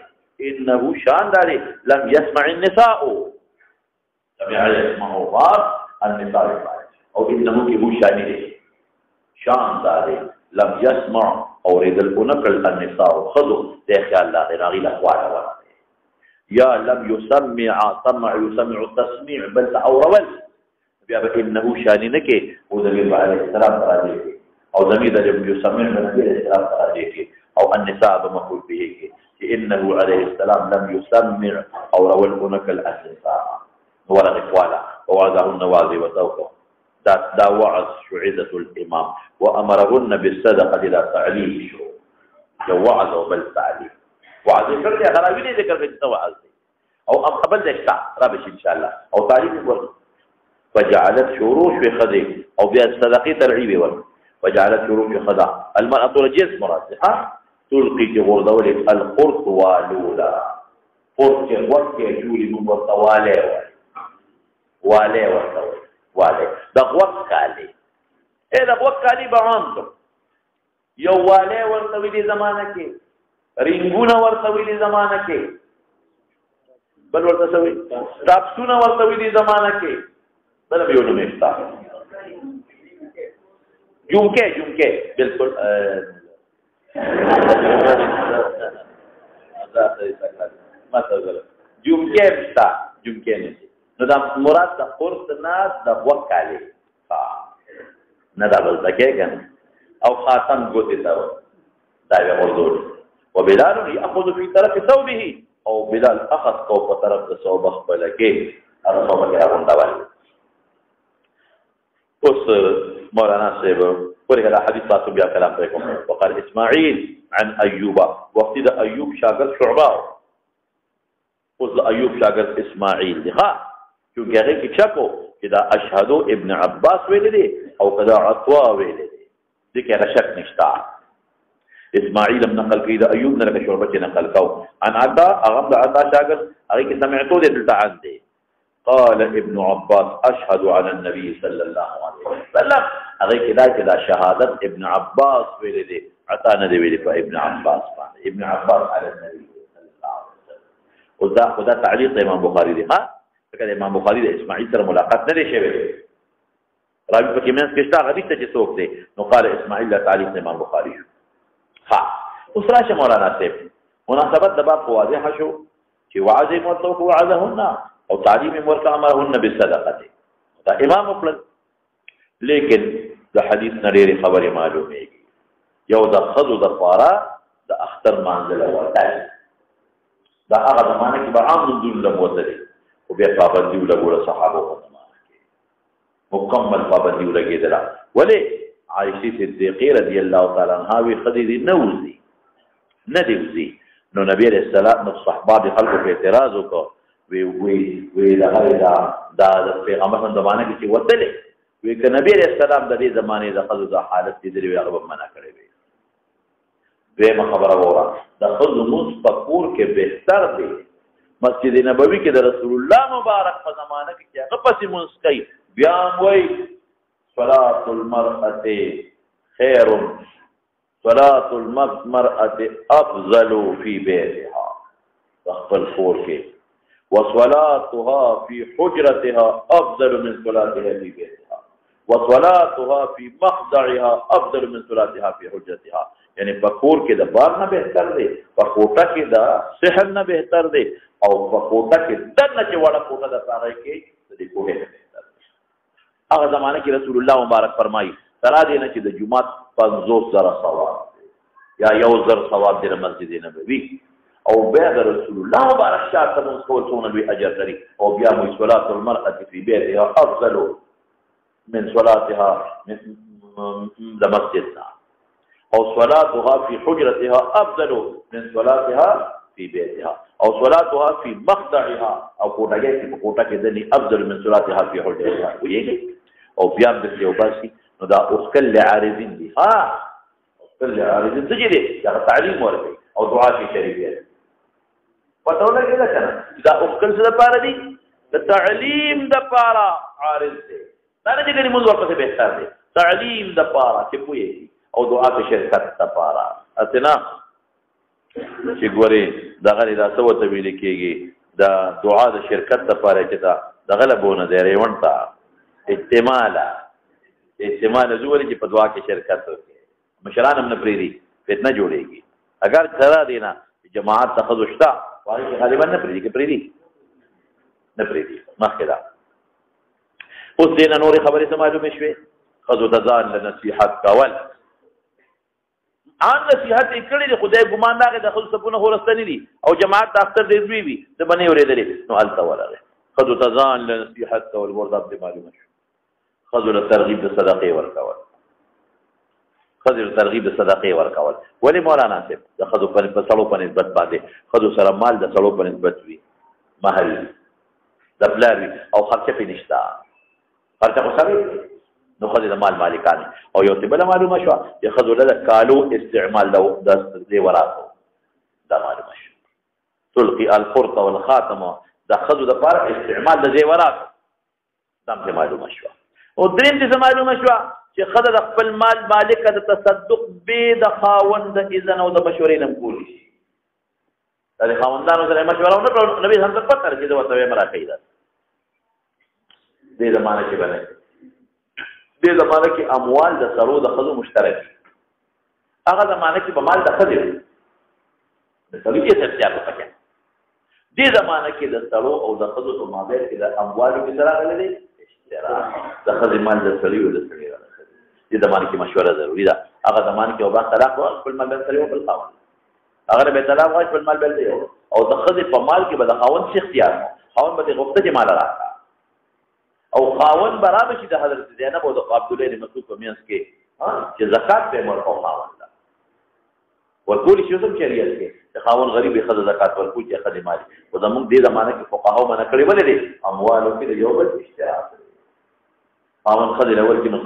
انه شان داري لم يسمع النساء سمع يسمعه بعض النساء او انه کې هو شان داري لم يسمع اورید النقل النساء خذوا ده خیال لا غیر لا قواله یا لم يسمع يسمع التسميع بل اورول بیا انه شانینکه او د نبی علیه السلام راځي او زمید د يسمع نبی علیه السلام راځي او النساء بمقول به انه عليه السلام لم يسمع اورول النقل النساء ولا قواله ووعدهن واضي وتوقع دا وعظ شعيدة الإمام وأمرهن بالصدقة إلى تعليم شو جو وعظ وبل تعليم وعظ شرط يا غراوي ذكر في التوعظ أو أم قبل ذلك رابش إن شاء الله أو تعليم الورد فجعلت شروش في خذي أو بها الصدقة ترعيب ورد وجعلت شروش في خذا المرأة رجيز مراسحة تلقي جغور دولة القرط والولا قرط وقت يجولي من والطوالي والي والطوالي والے د غوږ کالی د غوږ کالی به عام کړو یو والے ورته ویلي زمانه کې رینګونه ورته ویلي زمانه کې بل ورته څه وایي ټاپسونه ورته ویلي زمانه کې بل به یو نوم یې شته جمکې بالکل جمکې شته جمکې نه نو دا مراد د قرط نه د وکالي نه دا بل ځکه او خاتم ګوتې دا یو موضوع وبلال ياخذ في طرف ثوبه او بلال اخذ کو په طرف د ثوب خپل کې هغه ثوب کې راغونډول اوس مولانا صاحب ورغه حدیث تاسو بیا کلام کوم وقال اسماعيل عن ايوب وقت د ايوب شاګرد شعبہ اوس د ايوب شاګرد اسماعيل دی ها چونکه هغه کې چکو چې دا اشهدو ابن عباس ویل دي او کدا عطوا ویل دي ذکر شک نشتا اسماعیل ابن نقل کړي دا ایوب نه لکه شعبه نقل کو عن عطا اغم عطا شاګر هغه کې سمعتو دې دلته عن دي قال ابن عباس اشهد على النبي صلى الله عليه وسلم هغه کې دا شهادت ابن عباس ویل دي عطا نه دی ویل په ابن عباس باندې ابن عباس على النبي صلى الله عليه وسلم خدا تعلیق امام بخاری دی ها کله امام بخاری د اسماعیل سره ملاقات نه دی شوی راوی په کې مینس کې شته غوښته چې څوک دی نو قال اسماعیل تعلیق امام بخاری ها اوس راشه مولانا صاحب مناسبت د باب واضح شو چې وعظ مرتو وعظهن او تعلیم ورک امرهن بالصدقه دا امام خپل لیکن د حدیث نړۍ خبره معلومه یو د خذو د فارا د اختر منزله ورته دا هغه زمانه کې به عام نزول له موته او بیا پابندي ولګول صحابه په زمانه کې مکمل پابندی ولګېدله. ولې عائشې صدیقې رضی الله تعالی عنها وی خدي دې نه وځي نه دی وځي. نو نبی علیہ السلام نو صحابه د خلکو په اعتراض وکړ وی دا پیغمبر په زمانه کې چې وتلې وی ک نبی علیہ السلام د دې زمانه د خزو د حالت دې دی هغه منع کړی وی. دویمه خبره وره د خزو موږ په کور کې بهتر دی. مسجد نبوي کې د رسول الله مبارک په زمانه کې چې هغه پسې مونږ کوي بیا وای صلاة المرأة خير صلاة المرأة أفضل في بيتها خپل کور کې وصلاتها في حجرتها أفضل من صلاتها في بيتها وصلاتها في مخدعها أفضل من صلاتها في حجرتها. یعنی په کور کې د بار نه بهتر دی، په کوټه کې د صحن نه بهتر دی، او په کوټه کې دنه چې وړه کوټه د هغه کې د دې کوټه نه بهتر دی. هغه زمانه کې رسول الله مبارک فرمایي ترا دې نه چې د جمعات 50,000 ثواب یا 1,000 ثواب دی مسجد نبوي او بیا د رسول الله مبارک شاته مونږ کول څونه لوی اجر لري. او بیا مو صلات المرأة في بيتها افضل من صلاتها د مسجدنا او صلاتها في حجرتها افضل من صلاتها في بيتها او صلاتها في مخدعها او کوټه کې دني افضل من صلاتها في حجرتها. ویږي او بیا د یو باسي نو دا اوکل عارضین دي. اوکل عارضین څه دي؟ دا تعلیم ورکړي او دعا کې شریک دي. پته ولګی دا کنه دا اوکل څه لپاره دي؟ د تعلیم د لپاره عارض دي. دا نه چې موږ ورته به ښه دي تعلیم د لپاره چې پوهیږي او دعا کې شرکت لپاره. اسنه چې ګوري دغه دا څه وته ویل کېږي دا دعا د شرکت لپاره چې دا دغه لبونه دی ریونتا احتمال زوري چې په دعا کې شرکت وکړي. مشران هم نه پریدي فتنه جوړيږي. اگر کرا دینا جماعت تخذشتا وايي غالبا نه پریدي کې پریدي نه پریدي مخکې دا. اوس دې نورې خبرې سماجو مشوي خذو تزان لنصيحت کول ان نصيحت کړي د خدای ګمان داغه د خپل سپونه هورستنی دي او جماعت د اختر دې وی د بنې اورېدلې نو الته ورغه خذو تزان لنصيحت کول ورته د معلومه شو. خذو ترغیب د صدقې ورکول خذو ترغیب د صدقې ورکول. ولی مولانا صاحب د خذو په سړو په نسبت باندې خذو سره مال د سړو په نسبت وي محل د بلاري او خرچه په نشتا خرچه خو سره نو خذو د مال مالکان او یو څه بل معلومه شو چې خذو له کالو استعمال د دې وراتو دا معلومه شو. تلقي القرط والخاتم د خذو د پر استعمال د دې وراتو دا معلومه شو. او دریم دې معلومه شو چې خدای د خپل مال مالک د تصدق به د خاوند اذن او د مشورې نم کولی شي. د خاوندانو سره مشوره ونه کړو نبی هم څه پته لري چې وته مرا کوي دا دې زمانه کې باندې دې زمانه کې اموال د سرو د خزو مشترک هغه زمانه کې په مال د خزو د سړي کې څه ځای وکړي. دې زمانه کې د سرو او د خزو په مابین کې د اموالو کې سره غلي د خزو مال د سړي او د سړي دې زمانه کې مشوره ضروری ده. هغه زمانه کې او با طلاق او خپل مال بل سره خپل خاوند هغه به طلاق او خپل مال بل دی او د خزو په مال کې به د خاوند شي اختیار خاوند به غوښته چې مال راکړي او خاوند برابر شي د حضرت زینب او د عبد الله بن مسعود په میانس کې چې زکات به ورکو خاوند ورکول شي کوم شریعت کې د خاوند غریب خزه زکات ورکول چې خدای مال او زموږ دې زمانه کې فقهاو منع کړی ولې دي اموالو کې یو بل اشتراک خاوند خدای لور کې نو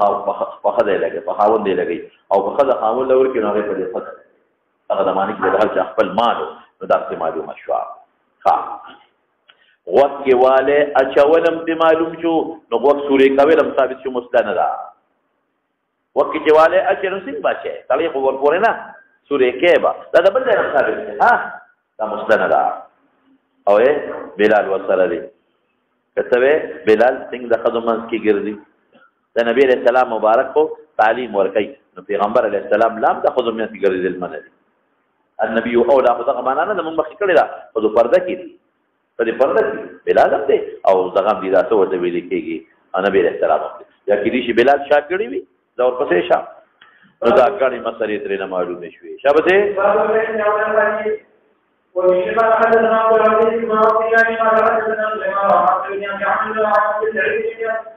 په خدای لګي په خاوند دی لګي او په خدای خاوند لور کې نو هغه په دې خدای هغه زمانه کې د هر خپل مال نو دا څه معلومه شو. ها وقت کې والے اچولم دې معلوم شو نو وقت سورې کولم ثابت شو مستند وقت کې والے اچنو څنګه بچي تعالی خو ورپورې نه سورې کې با دا بل ځای ثابت ها دا مستند او بلال وسره دي کته بلال څنګه د خدمت کې ګرځي د نبی علیہ السلام مبارک کو تعلیم ورکي نو پیغمبر علیہ السلام لام د خدمت کې ګرځي المنه النبي اولا خدغه معنا نه موږ مخکې کړی دا خو پرده کې په دې پرده کې بلال هم دی او دغه دې تاسو ورته ویل کېږي نبی علیہ السلام یا کې دې بلال شاګړی وي دا ورپسې شاه نو دا کړي مسلې ترې نه معلومه شوې شابه ومما حدثنا عبد العزيز بن عبد الله قال حدثنا سليمان بن عبد الله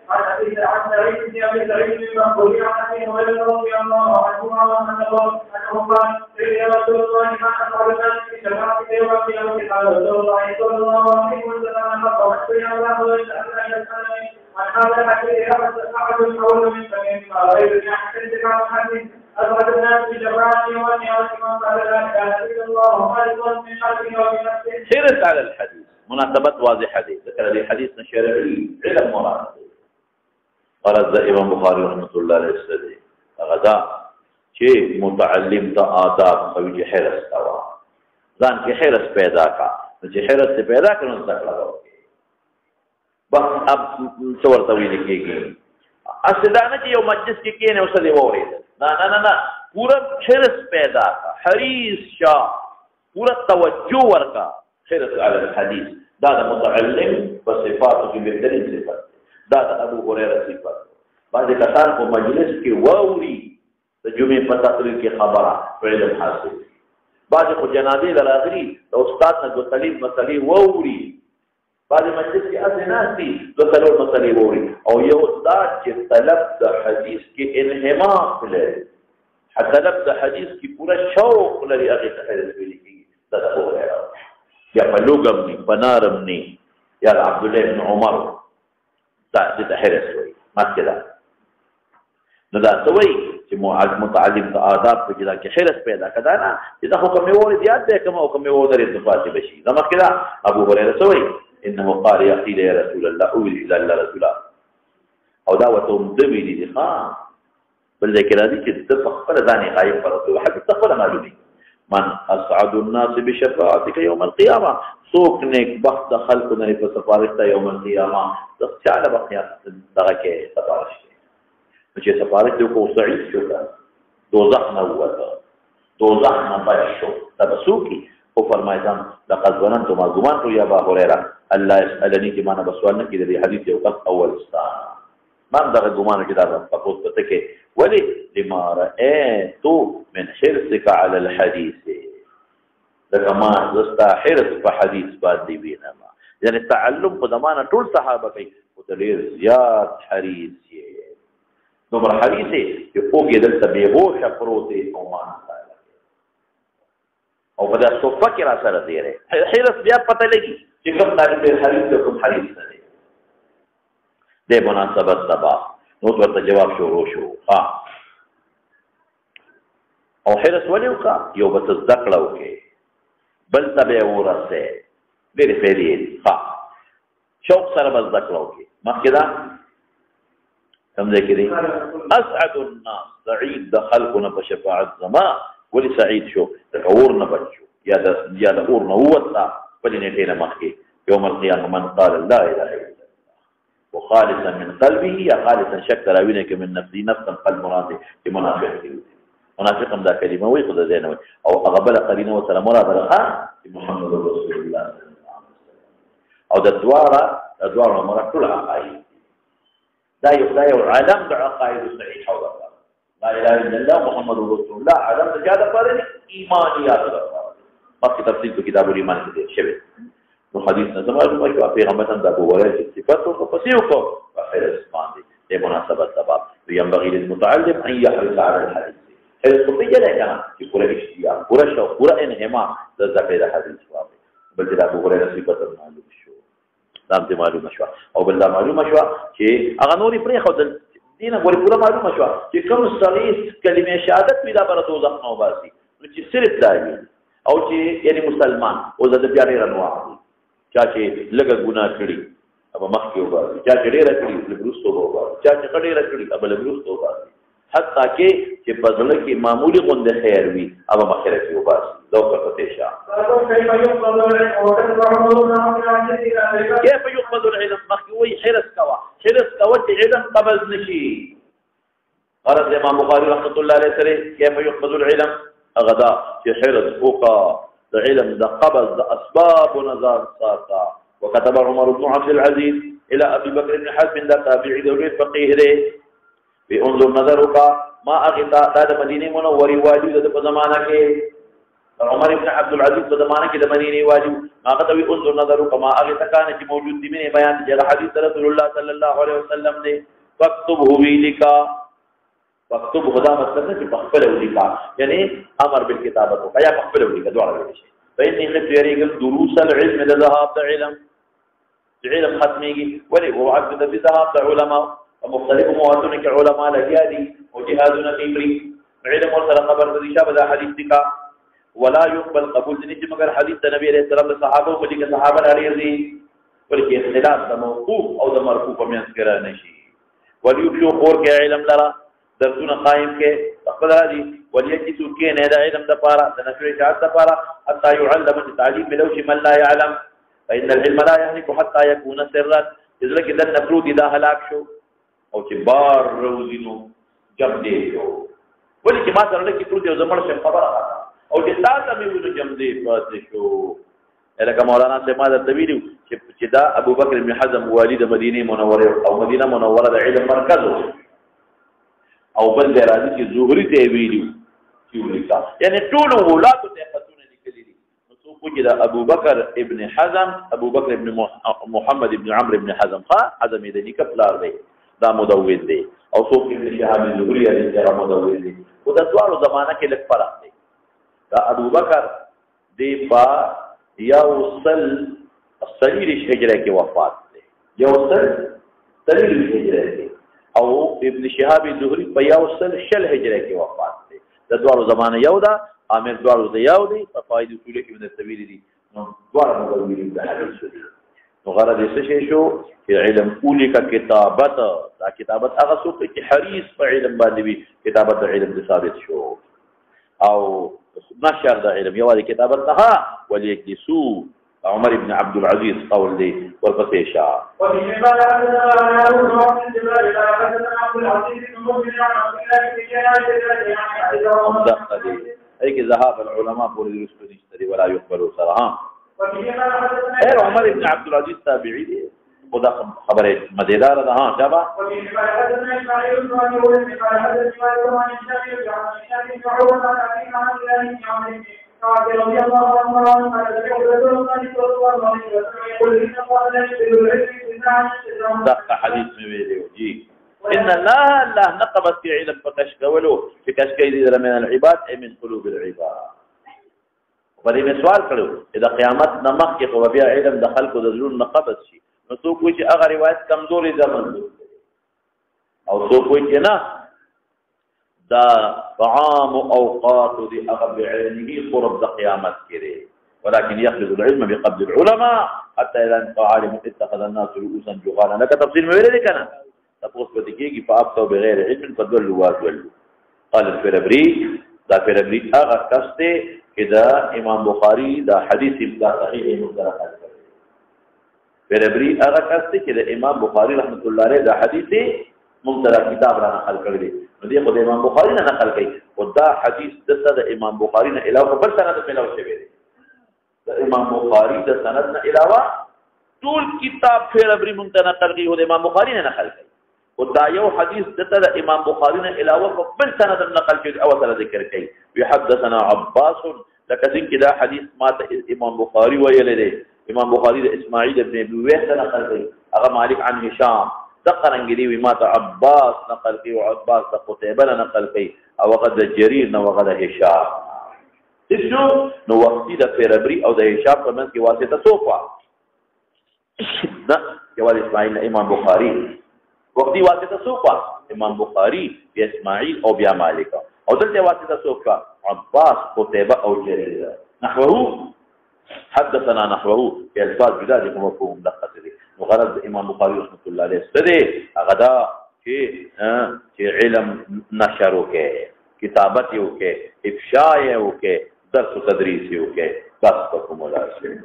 عن ابي حديث عن سعيد بن ابي سعيد بن مقبول عن ابي هريره رضي الله عنه انه قال سئل رسول الله ما اخبر الناس في شفاعه يوم القيامه قال رسول الله صلى الله عليه وسلم فقالت يا الله ان يسالني عن هذا الحديث احد القول من فمن غير يحتج عن الحديث أخرج الناس بشفاعة يوم القيامة من قال لا إله إلا الله خالصا من قلبه وبنفسه. حرص على الحديث مناسبة واضحة دي ذكر لي حديث شرعي علم مراد قال الإمام البخاري رحمة الله عليه وسلم غدا شيء متعلم تا آداب خوي حرص توا ځان کې حرص پیدا کا چې حرص سے پیدا کړو تک لگاو بس اب څور ته ویل کېږي اصلانه چې یو مجلس کې کېنه اوسه دی ووري نه پورا حرص پیدا کا حریص شاه پورا توجه ورکا حرص على الحديث دا متعلم بصفاته کې بهترین صفات دا ابو هريره صفات بعض کسان په مجلس کې ووري د جمعې په تقریر کې خبره علم حاصل بعض په جنازې لراغلي د استاد نه د تعلیم مسلې ووري بعض مجلس کې اصل ناسي د څلور مسلې ووري او یو استاد چې طلب د حدیث کې انهماک لري طلب د حدیث کې پورا شوق لري هغه ته حدیث ویل کېږي دا ابو هريره یا په لوګم ني بنارم ني یا عبد الله بن عمر دا د حرس وي مکه نو دا سوي چې متعلم د آداب په جلا کې حرس پیدا کړه نه چې دا حکم یې وره زیات دی کوم حکم یې وره اتفاق بشي دا مکه ابو هريره سوي انه قال يا قيل يا رسول الله او الى الله رسول او دا وتم دوی دي ها بل ذکر دي چې د خپل ځان غایب پرته حدیث خپل معلومي من اسعد الناس بشفاعتك يوم القيامه سوق نیک بخت خلق نه په سفارش ته یوم القيامه د چاله بقیا دغه کې سفارش چې سفارش د کو سعید شو دوزخ نه وته دوزخ نه بچو تبسوکی او فرمایدم لقد ظننت ما گمان کو یا ابا هريره الله يسالني چې معنا بسوال نه کړي د حدیث یو قص اول استاد من دغه ګمان کې دا تاسو ته کې ولي لما رأيت من حرصك على الحديث لکه ما زستا حرص په حدیث باندې وینم یعنی تعلم په زمانه ټول صحابه کوي او ډېر زیات حریص یې نو بر حدیث چې اوګې دلته به هوښه پروت او مان او په داسې صفه کې را سره دی حرص بیا پته لګي چې کوم طالب حدیث کوم حدیث نه دی د مناسبت سبا نو ورته جواب شروع شو ها او حرص ولې وکړه یو به ذکر وکړي بل تبع ورسه ډېر فعلی ها شوق سره به ذکر وکړي مخکې دا سمجه کړي اسعد الناس سعيد دخلنا بشفاعت زما ولي سعيد شو تکور نه بچو یا د اور نه وتا په دې نه مخکې يوم القيامه من قال لا اله الا الله وخالصا من قلبه يا خالصا شك راوينك من نفسي نفسا قلب مراد منافق منافق دا كلمه وي خدای دې نه او اغبل قرینه وسلام مراد محمد رسول الله او د دواره مراد ټول عقاید دا یو عالم د عقاید صحیح او لا اله الا الله محمد رسول الله عالم د جاده پر ایمانیات مخکې تفصیل په کتاب الایمان کې شوی نو حدیث نه زموږ په پیغمبر ته د ابو هريره صفات او تفسیر کو په اسمان دي د مناسبت سبب ينبغي للمتعلم ان يحرص على الحديث الصوفيه لا كان چې پوره اشتیاق پوره شوق پوره انهمام د ذکر حدیث واقع بل د ابو هريره صفات معلوم شو دا دې معلومه شو او بل دا معلومه شو چې هغه نوري پرې خو دینه ګوري پوره معلومه شو چې کوم صلیح کلمه شهادت پیدا پر دوزخ نو باسي چې صرف لایي او چې یعنی مسلمان او د بیا ډیر انواع چا چې لږه ګناه کړي اب مخکې وباسي چا چې ډیر کړي لګروستو وباسي چا چې ډیر کړي اب لګروستو وباسي حتی کې په ځل کې معمولی غونډه خیر وي اب مخکې راځي وباسي لو پته شه كيف يقبض العلم مخوي حرص كوا چې علم قبض نشي قال الامام البخاري رحمه الله عليه وسلم كيف يقبض العلم غدا چې حرص وکا د علم د قبض د اسباب نظر ساتا وكتب عمر بن عبد العزيز الى ابي بكر بن حزم دا تابعي دوري فقيه له بانظر نظرك ما اغتا د مدینه منورې واجب د زمانہ کې عمر بن عبد العزيز په زمانہ کې د مدینه واجب ما قطوي انظر نظرك ما اغتا کان چې موجود دي مې بیان د حدیث رسول الله صلی الله علیه وسلم دی فاكتبه ویلکا فاكتب خدا مطلب ہے کہ بخبل ولیکا یعنی امر بالکتابت یا بخبل ولیکا دوڑا ویلی شي فإني خفت يريقل دروس العلم لذهاب علم علم ختميجي ولي وعدد بذهاب علماء ومختلف مواتنك علماء لجادي وجهادنا تيمري علم وصل خبر ذي شابه حديثك ولا يقبل قبول نجي مگر حديث النبي عليه السلام الصحابه ومجي صحابه عليه ولكن اختلاف ده موقوف او ده مرفوع من ذكر نشي وليبشو خور کے علم لرا درسونه قائم کې خپل هذه وليجلسوا كين هذا علم ده پارا ده نشر شهادت ده پارا حتى يعلم التعليم بلوش من لا يعلم فإن العلم لا يهلك حتى يكون سرا اذا كده المفروض اذا هلاك شو او چې بار روزینو جم دی شو ولې چې ما سره لکه پروت یو زمړ څه خبره او چې تاسو مې وینو جم دی پاتې شو لکه مولانا سما د تویلو چې دا ابو بکر بن حزم والد مدینه منوره او مدینه منوره د علم مرکز او بل دی راځي چې زهري ته ویلو چې ولیکا یعنی ټول ولادت ته خطونه لیکلي دي نو څوک چې دا ابو بکر ابن حزم ابو بکر ابن محمد ابن عمرو ابن حزم حزم دې نیکه پلار دی دا مدون دی او څوک ابن شهاب زهري علی دا مدون دی او د دوه زمانہ کې لږ فرق دی دا ابو بکر دی با یوصل الصلیل هجره کې وفات دی یوصل صلیل هجره کې او ابن شهاب زهري په یوصل شل هجره کې وفات دی د دوه زمانہ یو دا عامر دوه د یو دی په فائدې اصول کې من التویل دي نو دوه مدون دي نو غرض یې څه شو چې علم اولی کا کتابت دا کتابت هغه څوک چې حریص په علم باندې وي کتابت د علم د ثابت شو او نشر د علم یوازې کتابت نه وليجلسوا عمر بن عبد العزيز قول دي ورپسې شاه اي کې ذهاب العلماء پورې درست نشته ولا يقبلوا صراحه خیر عمر بن عبد العزيز تابعی دی خدا خبره مزیدار ده ها شابه دقه حدیث مې ویلو جی ان الله نقبت في علم فتشكولوا في كشكيد من العباد من قلوب العباد ولې مې سوال کړو اذا قیامت نمخ کې خو بیا علم د خلکو د زړونو نقبت شي نو څوک وایي چې هغه روایت کمزوري ده منظور او څوک وایي چې نه دا طعام اوقات دي هغه بعينه قرب د قیامت کې دی ولكن يخرج العلم بقبض العلماء حتى اذا انت عالم اتخذ الناس رؤوسا جهالا لك تفصيل ما ویل کنه تاسو په دې کې فافتوا بغیر علم فدلوا وادلوا قال الفربري دا فربري هغه کس دی چې دا امام بخاری دا حدیث دا صحیح مصدر کړی فربري هغه کس دی چې دا امام بخاری رحمت الله علیه دا حدیث مصدر کتاب را نقل کړی دی نو دی خو د امام بخاری نه نقل کړي او دا حدیث د امام بخاری نه علاوه بل سند په علاوه شوی دی د امام بخاری د سند نه علاوه ټول کتاب فربري منتقل کړي او د امام بخاری نه نقل کړي او دا یو حدیث د امام بخاری نه علاوه بل سند نقل کړي او سره ذکر کړي يحدثنا عباس لکه څنګه دا حدیث ماته امام بخاری ویل دی امام بخاری د اسماعیل ابن ابي ويس نقل کړي هغه مالک عن هشام دقرنګ دی ماته عباس نقل کړي او عباس د قتيبه نقل کړي او غد جرير نو غد هشام شنو نو وقتی د فربري او د هشام په منځ کې واسطه توفا دا جوال اسماعیل امام بخاری وقتی واسطه توفا امام بخاری بیا اسماعیل او بیا مالک او دلته واسطه توفا عباس قتيبه او جرير نحوه حدثنا نحوه الفاظ بذلك مفهوم دقه دي وغرض امام بخاری رحمت الله علیه ستده غدا چې علم نشر وکي کتابت وکي افشاء وکي درس و تدریس وکي بس په کومه لاسه